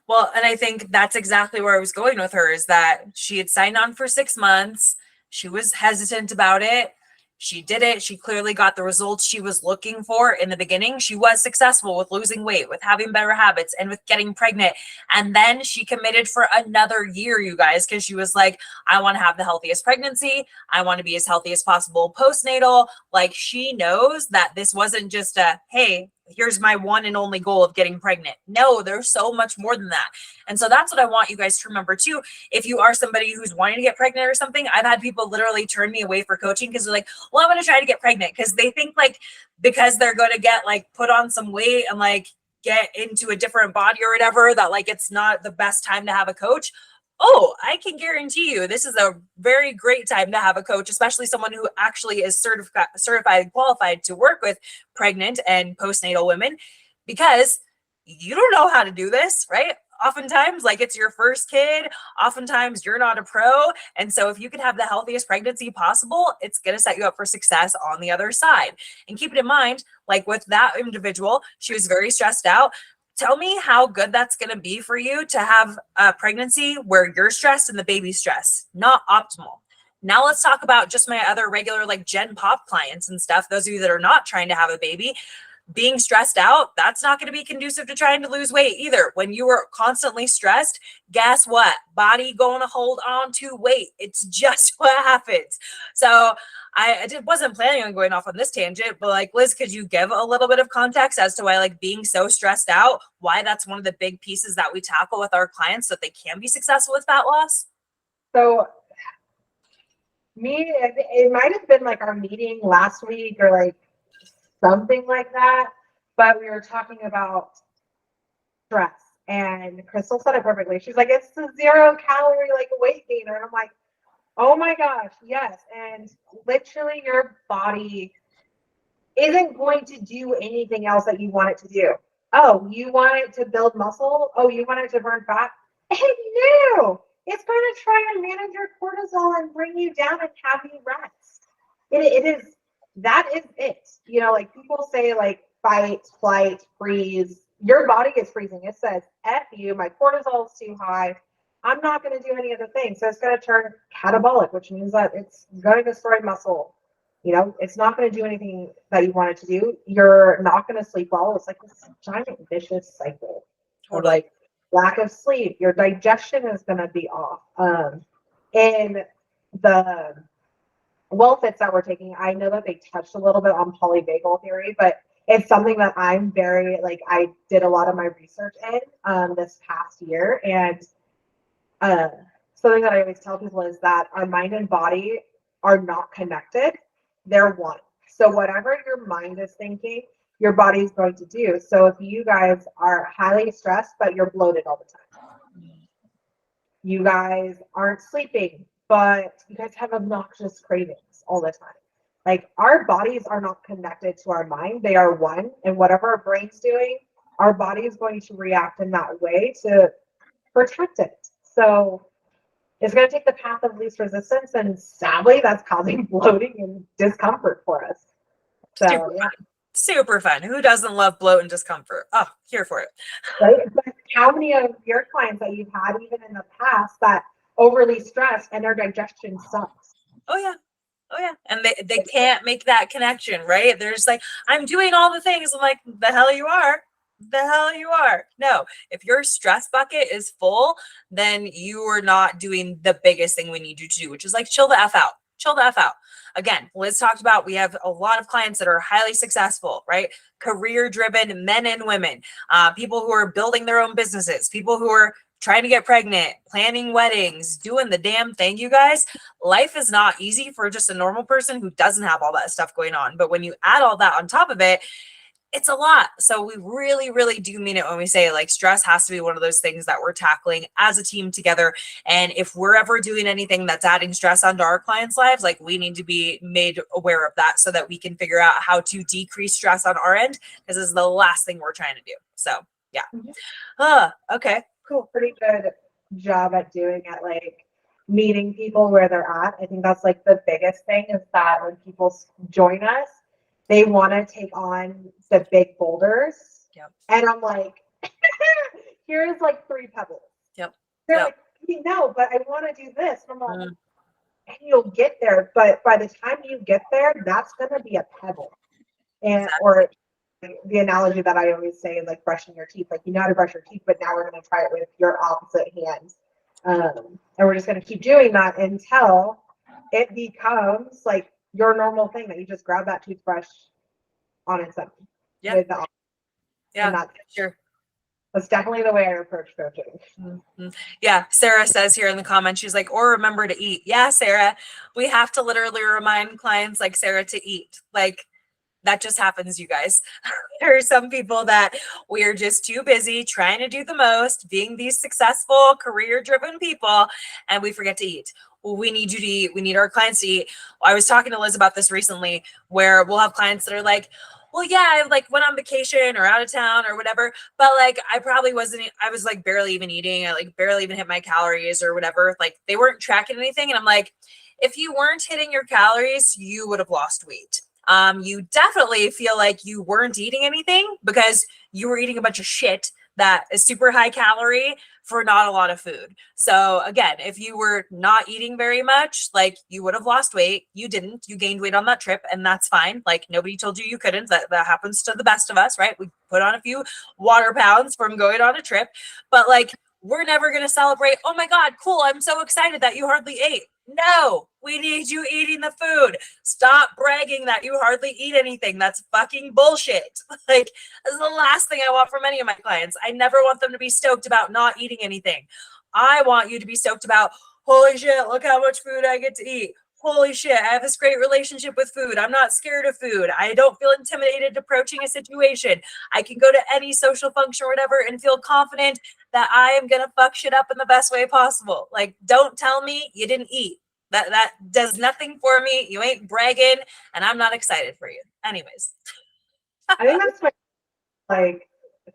Well, and I think that's exactly where I was going with her, is that she had signed on for 6 months. She was hesitant about it. She did it. She clearly got the results she was looking for in the beginning. She was successful with losing weight, with having better habits, and with getting pregnant. And then she committed for another year, you guys, because she was like, I want to have the healthiest pregnancy. I want to be as healthy as possible postnatal. Like, she knows that this wasn't just a, hey, here's my one and only goal of getting pregnant. No, there's so much more than that. And so that's what I want you guys to remember too. If you are somebody who's wanting to get pregnant or something, I've had people literally turn me away for coaching because they're like, well, I'm going to try to get pregnant, because they think like, because they're going to get like put on some weight and like get into a different body or whatever, that like it's not the best time to have a coach. Oh, I can guarantee you this is a very great time to have a coach, especially someone who actually is certified and qualified to work with pregnant and postnatal women, because you don't know how to do this, right? Oftentimes, like, it's your first kid. Oftentimes you're not a pro. And so if you can have the healthiest pregnancy possible, it's going to set you up for success on the other side. And keep it in mind, like with that individual, she was very stressed out. Tell me how good that's going to be for you to have a pregnancy where you're stressed and the baby's stressed. Not optimal. Now let's talk about just my other regular like Gen Pop clients and stuff. Those of you that are not trying to have a baby, being stressed out, that's not going to be conducive to trying to lose weight either. When you are constantly stressed, guess what? Body going to hold on to weight. It's just what happens. So wasn't planning on going off on this tangent, but like, Liz, could you give a little bit of context as to why like being so stressed out, why that's one of the big pieces that we tackle with our clients so that they can be successful with fat loss? So it might have been like our meeting last week or like something like that, but we were talking about stress, and Crystal said it perfectly. She's like, it's a 0-calorie like weight gainer. And I'm like, oh my gosh, yes. And literally your body isn't going to do anything else that you want it to do. Oh, you want it to build muscle? Oh, you want it to burn fat? No, it's going to try and manage your cortisol and bring you down and have you rest. That is it. You know, like people say like fight, flight, freeze. Your body is freezing. It says, F you, my cortisol is too high. I'm not going to do any of the things. So it's going to turn catabolic, which means that it's going to destroy muscle. You know, it's not going to do anything that you want it to do. You're not going to sleep well. It's like this giant vicious cycle. Or like lack of sleep. Your digestion is going to be off. And the WellFits that we're taking, I know that they touched a little bit on polyvagal theory, but it's something that I'm very, like, I did a lot of my research in this past year. And something that I always tell people is that our mind and body are not connected. They're one. So whatever your mind is thinking, your body is going to do. So if you guys are highly stressed, but you're bloated all the time, you guys aren't sleeping, but you guys have obnoxious cravings all the time. Like, our bodies are not connected to our mind. They are one. And whatever our brain's doing, our body is going to react in that way to protect it. So it's going to take the path of least resistance. And sadly, that's causing bloating and discomfort for us. So, super fun. Super fun. Who doesn't love bloat and discomfort? Oh, here for it. Right? But how many of your clients that you've had even in the past that overly stressed and their digestion sucks? Oh, yeah. Oh yeah. And they can't make that connection, right? They're just like, I'm doing all the things. I'm like, the hell you are. The hell you are. No, if your stress bucket is full, then you are not doing the biggest thing we need you to do, which is like chill the F out. Chill the F out. Again, Liz talked about, we have a lot of clients that are highly successful, right? Career driven men and women, people who are building their own businesses, people who are trying to get pregnant, planning weddings, doing the damn thing, you guys. Life is not easy for just a normal person who doesn't have all that stuff going on. But when you add all that on top of it, it's a lot. So we really, really do mean it when we say like stress has to be one of those things that we're tackling as a team together. And if we're ever doing anything that's adding stress onto our clients' lives, like, we need to be made aware of that so that we can figure out how to decrease stress on our end, because this is the last thing we're trying to do. So yeah. Okay. Cool. Pretty good job at doing it, like meeting people where they're at. I think that's like the biggest thing, is that when people join us, they want to take on the big boulders. Yep. And I'm like, here's like 3 pebbles. Yep. They're Yep. like, no, but I want to do this. And I'm like, and you'll get there, but by the time you get there, that's gonna be a pebble. And Exactly. or the analogy that I always say is like brushing your teeth. Like, you know how to brush your teeth, but now we're going to try it with your opposite hand. And we're just going to keep doing that until it becomes like your normal thing, that you just grab that toothbrush on its own. Yeah. Yeah. Sure. That's definitely the way I approach coaching. Mm-hmm. Yeah. Sarah says here in the comments, she's like, or remember to eat. Yeah, Sarah, we have to literally remind clients like Sarah to eat. Like, that just happens, you guys. There are some people that we are just too busy trying to do the most, being these successful, career-driven people, and we forget to eat. Well, we need you to eat. We need our clients to eat. I was talking to Liz about this recently, where we'll have clients that are like, well, yeah, I like went on vacation or out of town or whatever, but like I was like barely even eating. I like barely even hit my calories or whatever. Like, they weren't tracking anything. And I'm like, if you weren't hitting your calories, you would have lost weight. You definitely feel like you weren't eating anything because you were eating a bunch of shit that is super high calorie for not a lot of food. So again, if you were not eating very much, like you would have lost weight. You didn't. You gained weight on that trip, and that's fine. Like nobody told you couldn't. That happens to the best of us, right? We put on a few water pounds from going on a trip, but like we're never going to celebrate. Oh my God, cool. I'm so excited that you hardly ate. No, we need you eating the food. Stop bragging that you hardly eat anything. That's fucking bullshit. Like, this is the last thing I want from any of my clients. I never want them to be stoked about not eating anything. I want you to be stoked about, holy shit, look how much food I get to eat. Holy shit, I have this great relationship with food. I'm not scared of food. I don't feel intimidated approaching a situation. I can go to any social function or whatever and feel confident that I am going to fuck shit up in the best way possible. Like, don't tell me you didn't eat. That does nothing for me. You ain't bragging, and I'm not excited for you. Anyways. I think that's my like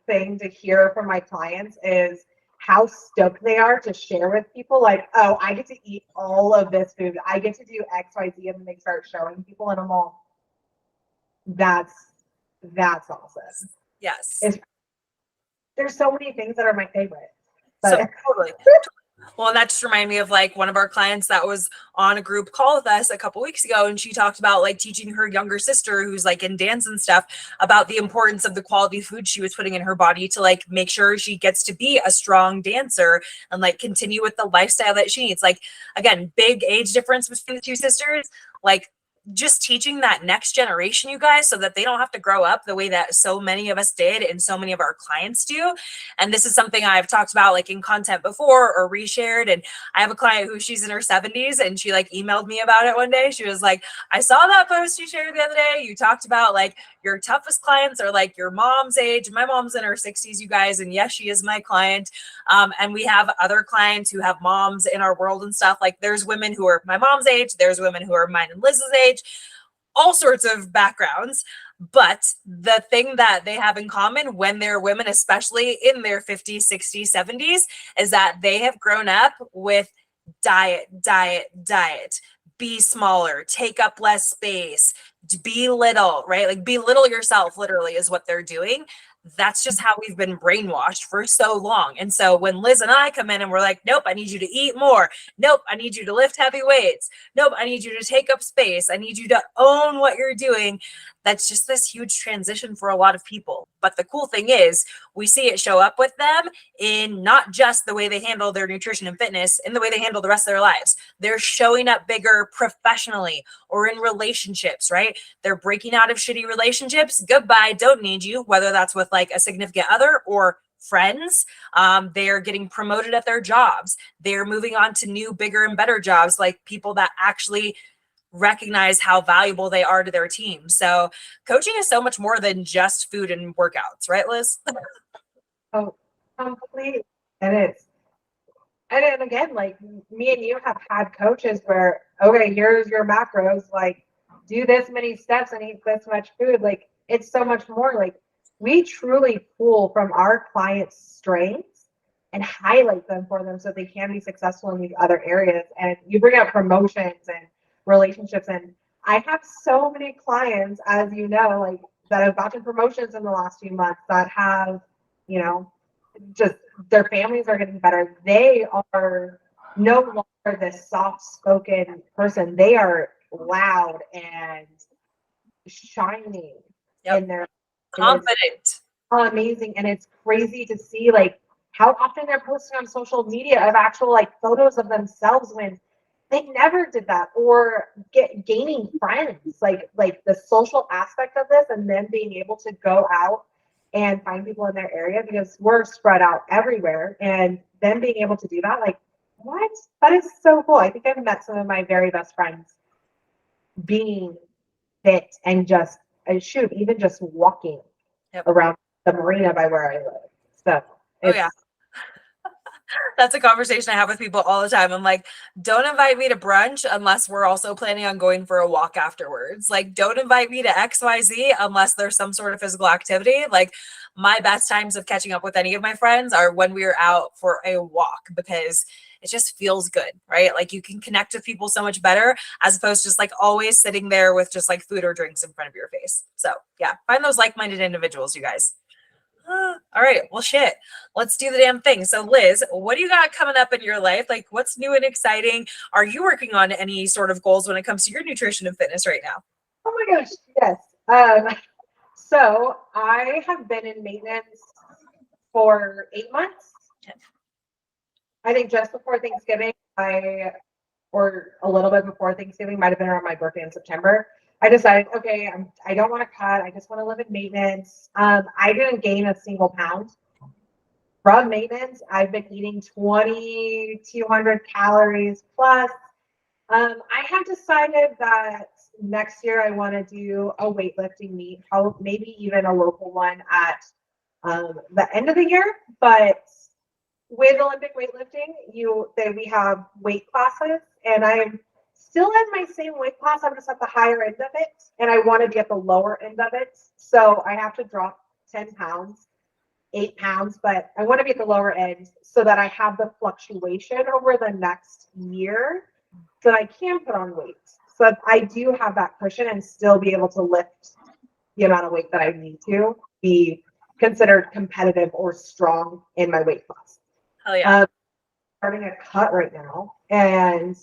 thing to hear from my clients is how stoked they are to share with people. Like, oh, I get to eat all of this food. I get to do X, Y, Z, and then they start showing people, and I'm all, that's awesome. Yes. There's so many things that are my favorite. So But totally. Well, and that just reminded me of like one of our clients that was on a group call with us a couple weeks ago. And she talked about like teaching her younger sister who's like in dance and stuff about the importance of the quality food she was putting in her body to like make sure she gets to be a strong dancer and like continue with the lifestyle that she needs. Like, again, big age difference between the two sisters. Like, just teaching that next generation, you guys, so that they don't have to grow up the way that so many of us did and so many of our clients do. And this is something I've talked about like in content before or reshared. And I have a client who she's in her 70s and she like emailed me about it one day. She was like, I saw that post you shared the other day. You talked about like your toughest clients are like your mom's age. My mom's in her 60s, you guys. And yes, she is my client. And we have other clients who have moms in our world and stuff. Like there's women who are my mom's age. There's women who are mine and Liz's age, all sorts of backgrounds. But the thing that they have in common when they're women, especially in their 50s, 60s, 70s, is that they have grown up with diet, be smaller, take up less space, be little, right? Like belittle yourself literally is what they're doing. That's just how we've been brainwashed for so long. And so when Liz and I come in and we're like, nope, I need you to eat more. Nope, I need you to lift heavy weights. Nope, I need you to take up space. I need you to own what you're doing. That's just this huge transition for a lot of people. But the cool thing is we see it show up with them in not just the way they handle their nutrition and fitness, in the way they handle the rest of their lives. They're showing up bigger professionally or in relationships, right? They're breaking out of shitty relationships. Goodbye, don't need you, whether that's with like a significant other or friends. They're getting promoted at their jobs. They're moving on to new, bigger and better jobs, like people that actually recognize how valuable they are to their team. So coaching is so much more than just food and workouts, right, Liz? oh, completely. It is. And then again, like me and you have had coaches where, okay, here's your macros, like do this many steps and eat this much food. Like it's so much more. Like we truly pull from our clients' strengths and highlight them for them so they can be successful in these other areas. And you bring up promotions and relationships. And I have so many clients, as you know, like that have gotten promotions in the last few months that have, you know, just their families are getting better. They are no longer this soft-spoken person. They are loud and shining in their confident. Amazing. And it's crazy to see like how often they're posting on social media of actual like photos of themselves when they never did that, or gaining friends, like the social aspect of this, and then being able to go out and find people in their area because we're spread out everywhere, and then being able to do that, like what? That is so cool. I think I've met some of my very best friends being fit and just shoot, even just walking around the marina by where I live. So oh yeah. That's a conversation I have with people all the time. I'm like, don't invite me to brunch unless we're also planning on going for a walk afterwards. Like, don't invite me to XYZ unless there's some sort of physical activity. Like, my best times of catching up with any of my friends are when we are out for a walk because it just feels good, right? Like, you can connect with people so much better as opposed to just like always sitting there with just like food or drinks in front of your face. So, yeah, find those like-minded individuals, you guys. All right. Well, shit. Let's do the damn thing. So, Liz, what do you got coming up in your life? Like, what's new and exciting? Are you working on any sort of goals when it comes to your nutrition and fitness right now? Oh my gosh, yes. So I have been in maintenance for 8 months. Okay. I think just before Thanksgiving, or a little bit before Thanksgiving, might have been around my birthday in September. I decided, okay, I don't want to cut. I just want to live in maintenance. I didn't gain a single pound from maintenance. I've been eating 2,200 calories plus. I have decided that next year I want to do a weightlifting meet, maybe even a local one at the end of the year. But with Olympic weightlifting, we have weight classes, and I'm still in my same weight class. I'm just at the higher end of it, and I want to be at the lower end of it. So I have to drop 10 pounds, 8 pounds, but I want to be at the lower end so that I have the fluctuation over the next year so that I can put on weight. So that I do have that cushion and still be able to lift the amount of weight that I need to be considered competitive or strong in my weight class. Hell yeah. Starting a cut right now, and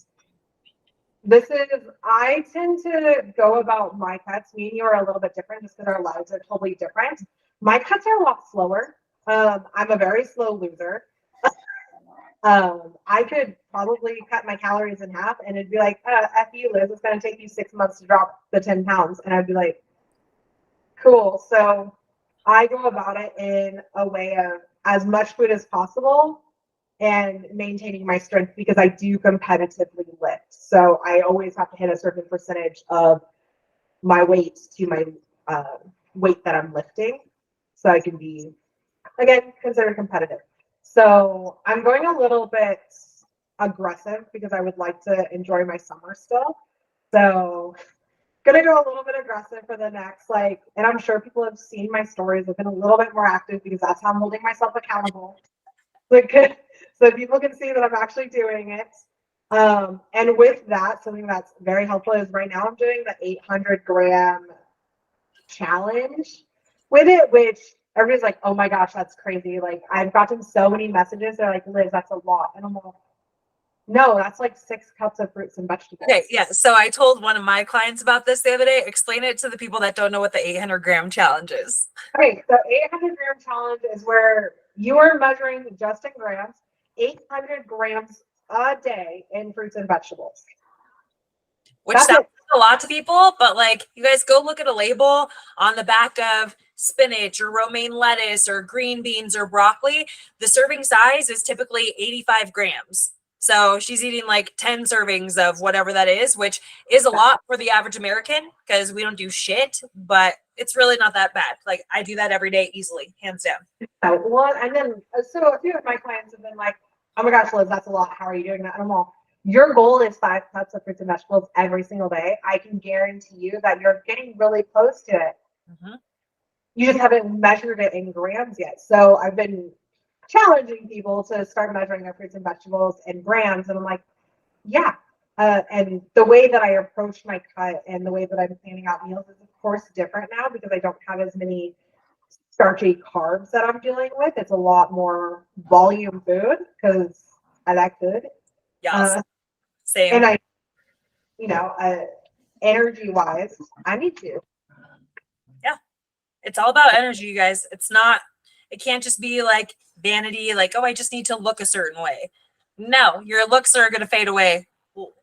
I tend to go about my cuts. Me and you are a little bit different just because our lives are totally different. My cuts are a lot slower. I'm a very slow loser. I could probably cut my calories in half, and it'd be like, F you, Liz, it's going to take you 6 months to drop the 10 pounds. And I'd be like, cool. So I go about it in a way of as much food as possible and maintaining my strength because I do competitively lift. So I always have to hit a certain percentage of my weight to my weight that I'm lifting so I can be, again, considered competitive. So I'm going a little bit aggressive because I would like to enjoy my summer still. So gonna go a little bit aggressive for the next, and I'm sure people have seen my stories. I've been a little bit more active because that's how I'm holding myself accountable. So people can see that I'm actually doing it. And with that, something that's very helpful is right now I'm doing the 800-gram challenge with it, which everybody's like, oh my gosh, that's crazy. Like, I've gotten so many messages. They're like, Liz, that's a lot. And I'm like, no, that's like 6 cups of fruits and vegetables. Okay, yeah. So I told one of my clients about this the other day. Explain it to the people that don't know what the 800-gram challenge is. Okay, so 800-gram challenge is where you are measuring just in grams, 800 grams a day in fruits and vegetables. Which sounds a lot to people, but like, you guys go look at a label on the back of spinach or romaine lettuce or green beans or broccoli. The serving size is typically 85 grams. So she's eating like 10 servings of whatever that is, which is a lot for the average American because we don't do shit, but it's really not that bad. Like, I do that every day easily, hands down. Well, and then so a few of my clients have been like, oh my gosh, Liz, that's a lot. How are you doing that? And I'm all, your goal is 5 cups of fruits and vegetables every single day. I can guarantee you that you're getting really close to it. Mm-hmm. You just haven't measured it in grams yet. So I've been challenging people to start measuring their fruits and vegetables in grams. And I'm like, yeah. And the way that I approach my cut and the way that I'm planning out meals is, of course, different now because I don't have as many starchy carbs that I'm dealing with. It's a lot more volume food because I like food. Yeah. Same. And I, energy wise, I need to. Yeah. It's all about energy, you guys. It can't just be like vanity, like, oh, I just need to look a certain way. No, your looks are going to fade away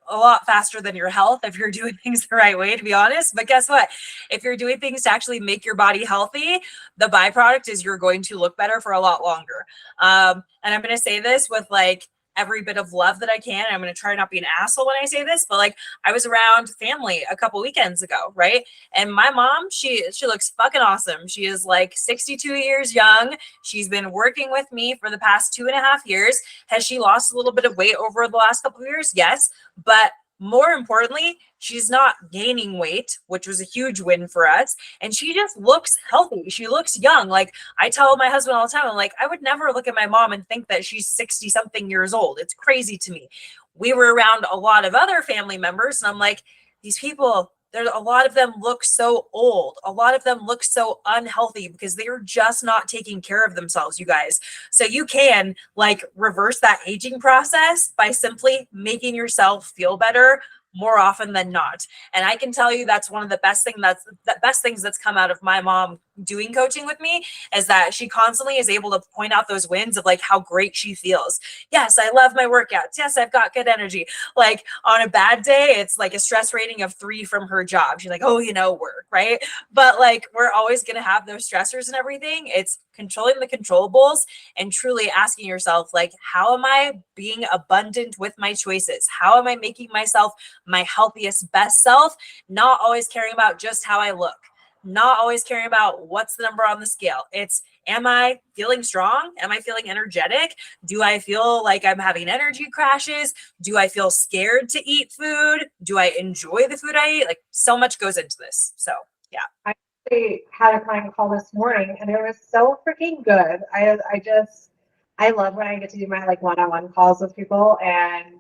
a lot faster than your health if you're doing things the right way, to be honest. But guess what? If you're doing things to actually make your body healthy, the byproduct is you're going to look better for a lot longer. And I'm going to say this with like every bit of love that I can. I'm going to try not to be an asshole when I say this, but like, I was around family a couple weekends ago, right? And my mom, she looks fucking awesome. She is like 62 years young. She's been working with me for the past 2.5 years. Has she lost a little bit of weight over the last couple of years? Yes. But more importantly, she's not gaining weight, which was a huge win for us. And she just looks healthy. She looks young. Like, I tell my husband all the time, I'm like, I would never look at my mom and think that she's 60 something years old. It's crazy to me. We were around a lot of other family members and I'm like, these people, There's a lot of them look so old. A lot of them look so unhealthy because they're just not taking care of themselves, you guys. So you can like reverse that aging process by simply making yourself feel better more often than not. And I can tell you that's one of the best things that's come out of my mom doing coaching with me is that she constantly is able to point out those wins of like how great she feels. Yes, I love my workouts. Yes, I've got good energy. Like on a bad day, it's like a stress rating of 3 from her job. She's like, oh, work, right? But like we're always going to have those stressors and everything. It's controlling the controllables and truly asking yourself, like, how am I being abundant with my choices? How am I making myself my healthiest, best self? Not always caring about just how I look, not always caring about what's the number on the scale. It's, am I feeling strong? Am I feeling energetic? Do I feel like I'm having energy crashes? Do I feel scared to eat food? Do I enjoy the food I eat? Like so much goes into this. So yeah. I actually had a client call this morning and it was so freaking good. I love when I get to do my like one-on-one calls with people, and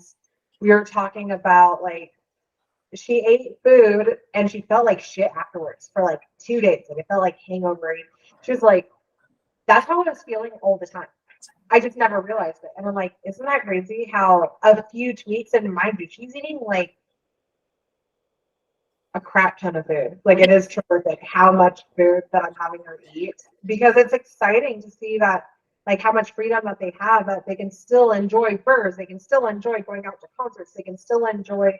we were talking about like she ate food and she felt like shit afterwards for like 2 days. Like it felt like hangover. She was like, that's how I was feeling all the time. I just never realized it. And I'm like, isn't that crazy how a few tweaks, and mind you, she's eating like a crap ton of food. Like it is terrific how much food that I'm having her eat, because it's exciting to see that like how much freedom that they have, that they can still enjoy furs, they can still enjoy going out to concerts, they can still enjoy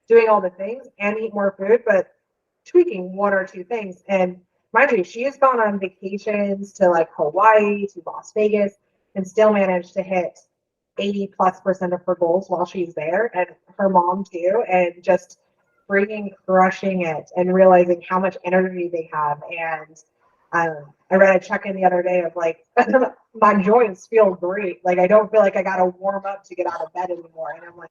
doing all the things and eat more food, but tweaking 1 or 2 things. And mind you, she has gone on vacations to like Hawaii, to Las Vegas, and still managed to hit 80+% of her goals while she's there, and her mom too, and just freaking crushing it and realizing how much energy they have. And I read a check-in the other day of like, my joints feel great. Like I don't feel like I got to warm up to get out of bed anymore. And I'm like,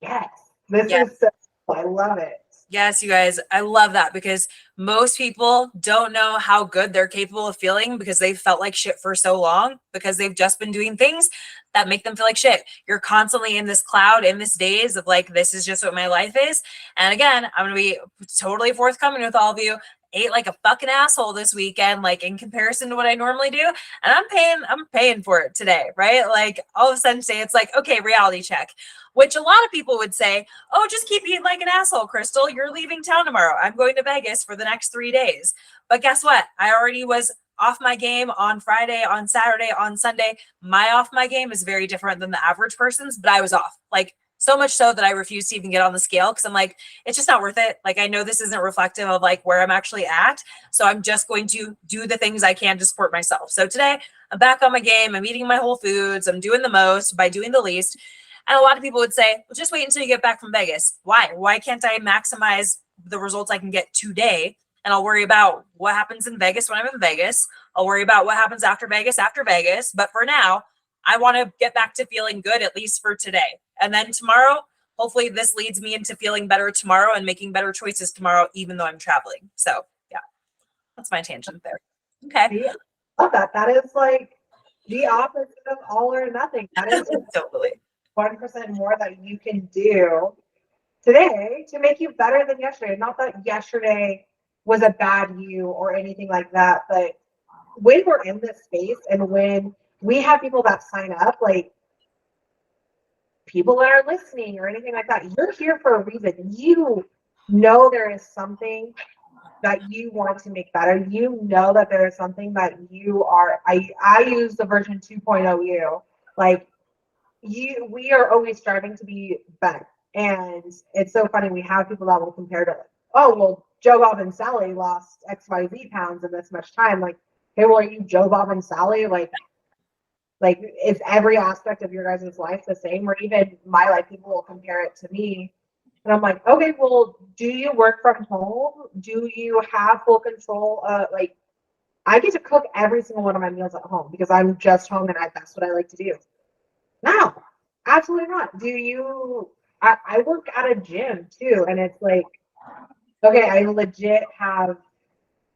yes, this is so cool. I love it. Yes, you guys, I love that because most people don't know how good they're capable of feeling because they've felt like shit for so long because they've just been doing things that make them feel like shit. You're constantly in this cloud, in this daze of like, this is just what my life is. And again, I'm going to be totally forthcoming with all of you. Ate like a fucking asshole this weekend, like in comparison to what I normally do. And I'm paying for it today, right? Like all of a sudden say it's like, okay, reality check, which a lot of people would say, oh, just keep eating like an asshole, Crystal. You're leaving town tomorrow. I'm going to Vegas for the next 3 days. But guess what? I already was off my game on Friday, on Saturday, on Sunday. My off my game is very different than the average person's, but I was off. Like so much so that I refuse to even get on the scale because I'm like, it's just not worth it. Like I know this isn't reflective of like where I'm actually at. So I'm just going to do the things I can to support myself. So today I'm back on my game. I'm eating my whole foods. I'm doing the most by doing the least. And a lot of people would say, well, just wait until you get back from Vegas. Why? Why can't I maximize the results I can get today? And I'll worry about what happens in Vegas when I'm in Vegas. I'll worry about what happens after Vegas. But for now, I want to get back to feeling good, at least for today. And then tomorrow, hopefully this leads me into feeling better tomorrow and making better choices tomorrow, even though I'm traveling. So yeah, that's my tangent there. Okay. Yeah, I love that. That is like the opposite of all or nothing. That is Totally. 1% more that you can do today to make you better than yesterday. Not that yesterday was a bad you or anything like that, but when we're in this space and when we have people that sign up, like people that are listening or anything like that, you're here for a reason. You know there is something that you want to make better. You know that there is something that you are, I use the version 2.0 you, like we are always striving to be better. And it's so funny, we have people that will compare to, oh, well, Joe Bob and Sally lost XYZ pounds in this much time. Like, hey, well, are you Joe Bob and Sally? Like is every aspect of your guys' life the same? Or even my life, people will compare it to me. And I'm like, okay, well, do you work from home? Do you have full control? Like, I get to cook every single one of my meals at home because I'm just home and that's what I like to do. No, absolutely not. Do you? I work at a gym too, and it's like, okay, I legit have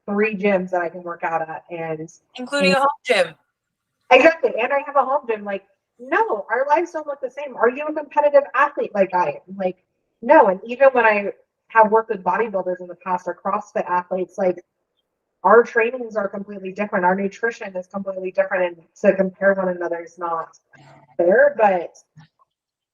3 gyms that I can work out at, and Including a home gym. exactly, and I have a home gym. Like, no, our lives don't look the same. Are you a competitive athlete like I am? Like, no. And even when I have worked with bodybuilders in the past or CrossFit athletes, like our trainings are completely different. Our nutrition is completely different. And to compare one another is not fair, but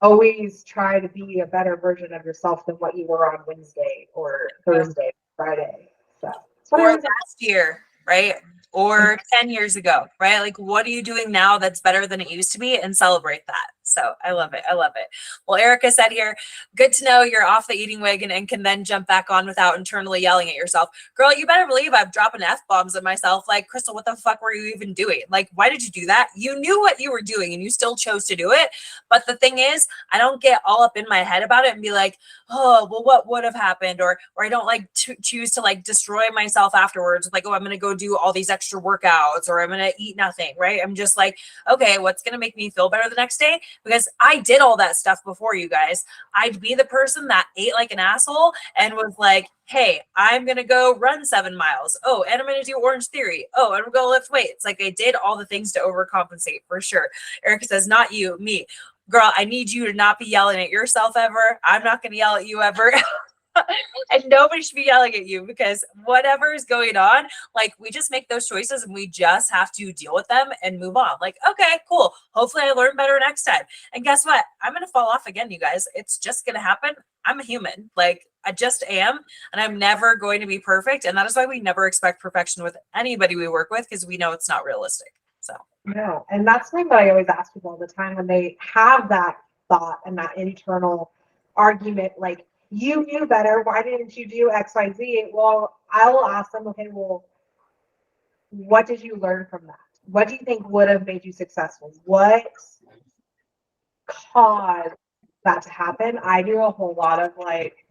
always try to be a better version of yourself than what you were on Wednesday or Thursday, Friday. So that's what I Or always last year, right? Or 10 years ago, right? Like, what are you doing now that's better than it used to be? And celebrate that. So I love it. I love it. Well, Erica said here, good to know you're off the eating wagon and can then jump back on without internally yelling at yourself. Girl, you better believe I'm dropping F-bombs at myself. Like, Crystal, what the fuck were you even doing? Like, why did you do that? You knew what you were doing and you still chose to do it. But the thing is, I don't get all up in my head about it and be like, oh, well, what would have happened? Or I don't like choose to like destroy myself afterwards. Like, oh, I'm going to go do all these extra workouts or I'm going to eat nothing, right? I'm just like, okay, what's going to make me feel better the next day? Because I did all that stuff before, you guys. I'd be the person that ate like an asshole and was like, hey, I'm going to go run 7 miles. Oh, and I'm going to do Orange Theory. Oh, and I'm going to lift weights. Like, I did all the things to overcompensate for sure. Erica says, not you, me. Girl, I need you to not be yelling at yourself ever. I'm not going to yell at you ever. And nobody should be yelling at you because whatever is going on, like, we just make those choices and we just have to deal with them and move on. Like, okay, cool. Hopefully I learn better next time. And guess what? I'm going to fall off again, you guys. It's just going to happen. I'm a human. Like, I just am. And I'm never going to be perfect. And that is why we never expect perfection with anybody we work with, because we know it's not realistic. So, no. And that's something that I always ask people all the time when they have that thought and that internal argument, like, you knew better. Why didn't you do X, Y, Z? Well, I will ask them, okay, well, what did you learn from that? What do you think would have made you successful? What caused that to happen? I do a whole lot of like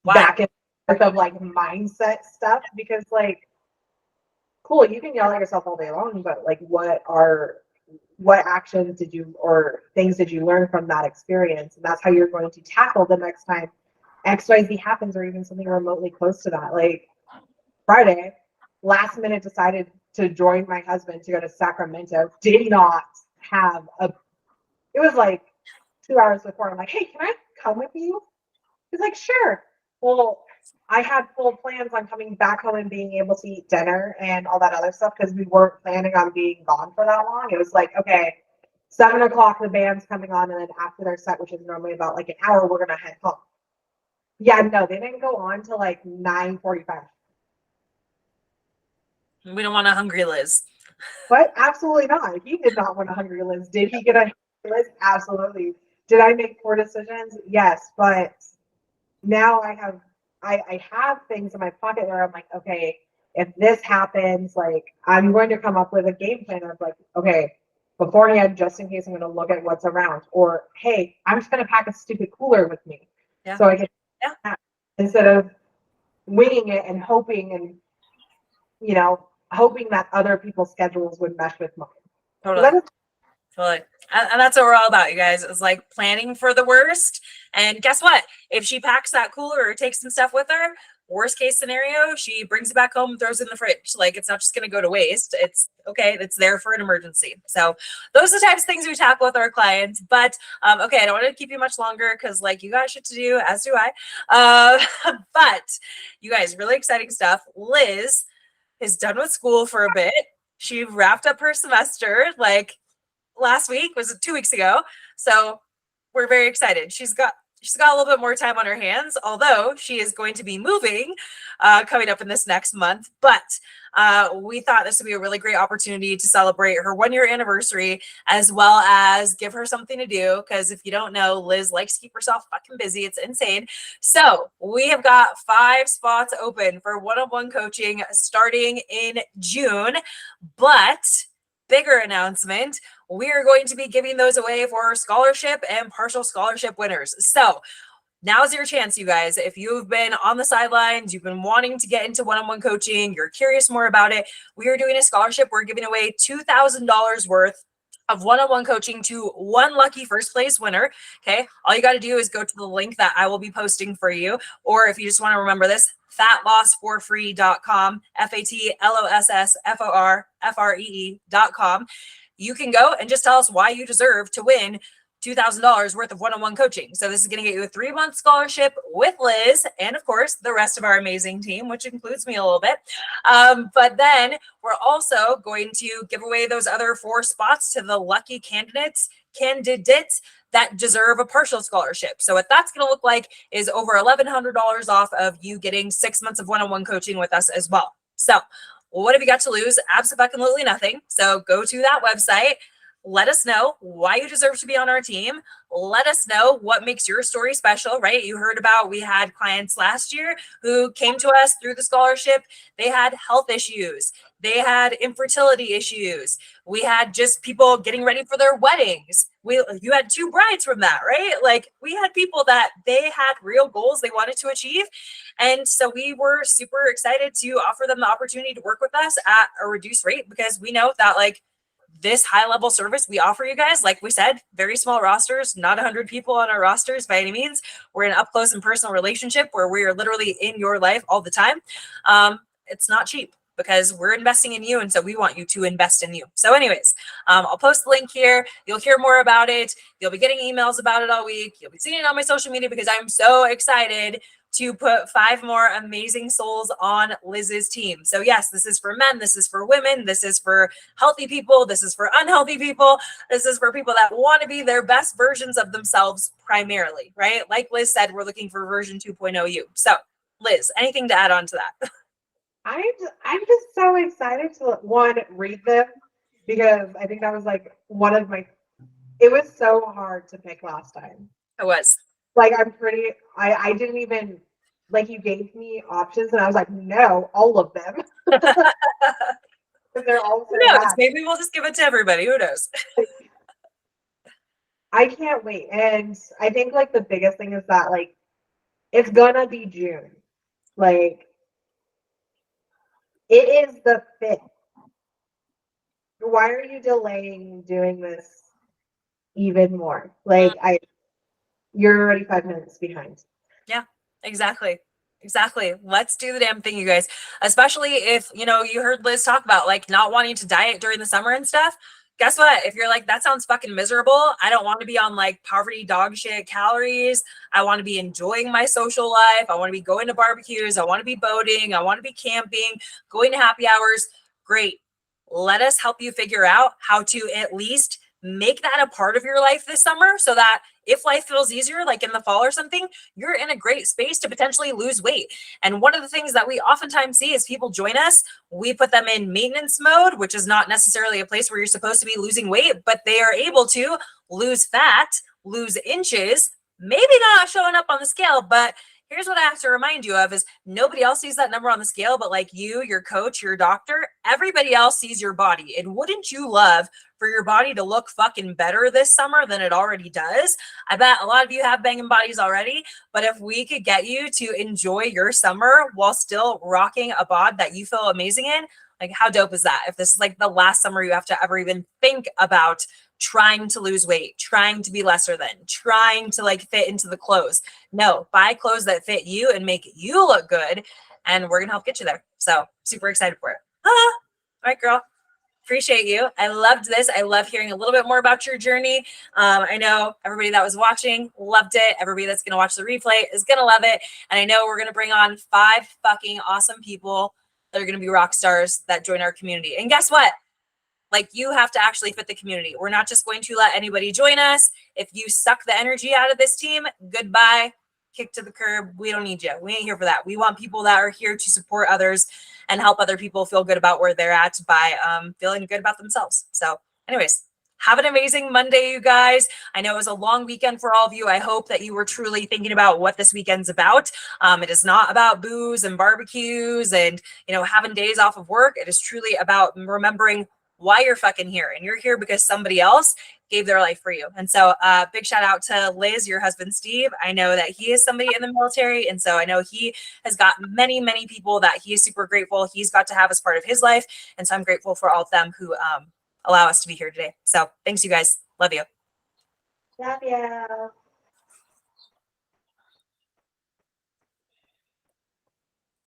back and forth of like mindset stuff because, like, cool, you can yell at yourself all day long, but like, what actions did you or things did you learn from that experience? And that's how you're going to tackle the next time XYZ happens or even something remotely close to that. Like Friday, last minute decided to join my husband to go to Sacramento. Did not have it was like 2 hours before. I'm like, hey, can I come with you? He's like, sure. Well, I had full plans on coming back home and being able to eat dinner and all that other stuff because we weren't planning on being gone for that long. It was like, okay, 7 o'clock, the band's coming on, and then after their set, which is normally about like an hour, we're gonna head home. Yeah, no, they didn't go on till like 9:45. we don't want a hungry Liz. But absolutely not. He did not want a hungry Liz. Did he get a hungry Liz? Absolutely. Did I make poor decisions? Yes, but now I have things in my pocket where I'm like, okay, if this happens, like, I'm going to come up with a game plan of like, okay, beforehand, just in case I'm going to look at what's around, or hey, I'm just going to pack a stupid cooler with me, so I can instead of winging it and hoping and hoping that other people's schedules would mesh with mine. Totally. Totally. And that's what we're all about, you guys. It's like planning for the worst. And guess what? If she packs that cooler or takes some stuff with her, worst case scenario, she brings it back home and throws it in the fridge. Like, it's not just going to go to waste. It's okay. It's there for an emergency. So those are the types of things we tackle with our clients. But okay, I don't want to keep you much longer because, like, you got shit to do, as do I. But you guys, really exciting stuff. Liz is done with school for a bit. She wrapped up her semester like last week, was it 2 weeks ago? So we're very excited. She's got a little bit more time on her hands, although she is going to be moving coming up in this next month. But we thought this would be a really great opportunity to celebrate her 1-year anniversary, as well as give her something to do. Because if you don't know, Liz likes to keep herself fucking busy. It's insane. So we have got 5 spots open for one-on-one coaching starting in June. But bigger announcement, we are going to be giving those away for scholarship and partial scholarship winners. So now's your chance, you guys. If you've been on the sidelines, you've been wanting to get into one-on-one coaching, you're curious more about it, we are doing a scholarship. We're giving away $2,000 worth of one-on-one coaching to one lucky first place winner. Okay. All you got to do is go to the link that I will be posting for you. Or if you just want to remember this, fatlossforfree.com, FATLOSSFORFREE.com. You can go and just tell us why you deserve to win $2,000 worth of one-on-one coaching. So this is going to get you a 3-month scholarship with Liz and of course the rest of our amazing team, which includes me a little bit. But then we're also going to give away those other 4 spots to the lucky candidates that deserve a partial scholarship. So what that's going to look like is over $1,100 off of you getting 6 months of one-on-one coaching with us as well. So what have you got to lose? Absolutely nothing. So go to that website. Let us know why you deserve to be on our team. Let us know what makes your story special, right? You heard about, we had clients last year who came to us through the scholarship. They had health issues. They had infertility issues. We had just people getting ready for their weddings. You had 2 brides from that, right? Like we had people that they had real goals they wanted to achieve. And so we were super excited to offer them the opportunity to work with us at a reduced rate because we know that like this high level service we offer you guys, like we said, very small rosters, not 100 people on our rosters by any means. We're in an up close and personal relationship where we are literally in your life all the time. It's not cheap because we're investing in you. And so we want you to invest in you. So anyways, I'll post the link here. You'll hear more about it. You'll be getting emails about it all week. You'll be seeing it on my social media because I'm so excited to put 5 more amazing souls on Liz's team. So yes, this is for men, this is for women, this is for healthy people, this is for unhealthy people, this is for people that want to be their best versions of themselves primarily, right? Like Liz said, we're looking for version 2.0 you. So Liz, anything to add on to that? I'm just so excited to read them because I think that was like it was so hard to pick last time. It was. Like I didn't even, like you gave me options and I was like, no, all of them. They're all Who knows? Maybe we'll just give it to everybody. Who knows? I can't wait. And I think like the biggest thing is that like it's gonna be June. Like it is the 5th. Why are you delaying doing this even more? Like you're already 5 minutes behind. Yeah, exactly. Let's do the damn thing, you guys. Especially if, you heard Liz talk about like not wanting to diet during the summer and stuff. Guess what? If you're like, that sounds fucking miserable. I don't want to be on like poverty dog shit calories. I want to be enjoying my social life. I want to be going to barbecues. I want to be boating. I want to be camping, going to happy hours. Great. Let us help you figure out how to at least make that a part of your life this summer so that if life feels easier, like in the fall or something, you're in a great space to potentially lose weight. And one of the things that we oftentimes see is people join us, we put them in maintenance mode, which is not necessarily a place where you're supposed to be losing weight, but they are able to lose fat, lose inches, maybe not showing up on the scale, but here's what I have to remind you of is nobody else sees that number on the scale, but like you, your coach, your doctor, everybody else sees your body. And wouldn't you love for your body to look fucking better this summer than it already does? I bet a lot of you have banging bodies already, but if we could get you to enjoy your summer while still rocking a bod that you feel amazing in, like how dope is that? If this is like the last summer you have to ever even think about trying to lose weight, trying to be lesser than, trying to like fit into the clothes. No, buy clothes that fit you and make you look good. And we're going to help get you there. So super excited for it. All right, girl. Appreciate you. I loved this. I love hearing a little bit more about your journey. I know everybody that was watching loved it. Everybody that's going to watch the replay is going to love it. And I know we're going to bring on 5 fucking awesome people that are going to be rock stars that join our community. And guess what? Like you have to actually fit the community. We're not just going to let anybody join us. If you suck the energy out of this team, goodbye, kick to the curb. We don't need you. We ain't here for that. We want people that are here to support others and help other people feel good about where they're at by feeling good about themselves. So anyways, have an amazing Monday, you guys. I know it was a long weekend for all of you. I hope that you were truly thinking about what this weekend's about. It is not about booze and barbecues and, having days off of work. It is truly about remembering why you're fucking here. And you're here because somebody else gave their life for you. And so big shout out to Liz, your husband, Steve. I know that he is somebody in the military. And so I know he has got many, many people that he is super grateful he's got to have as part of his life. And so I'm grateful for all of them who allow us to be here today. So thanks, you guys. Love you. Love you.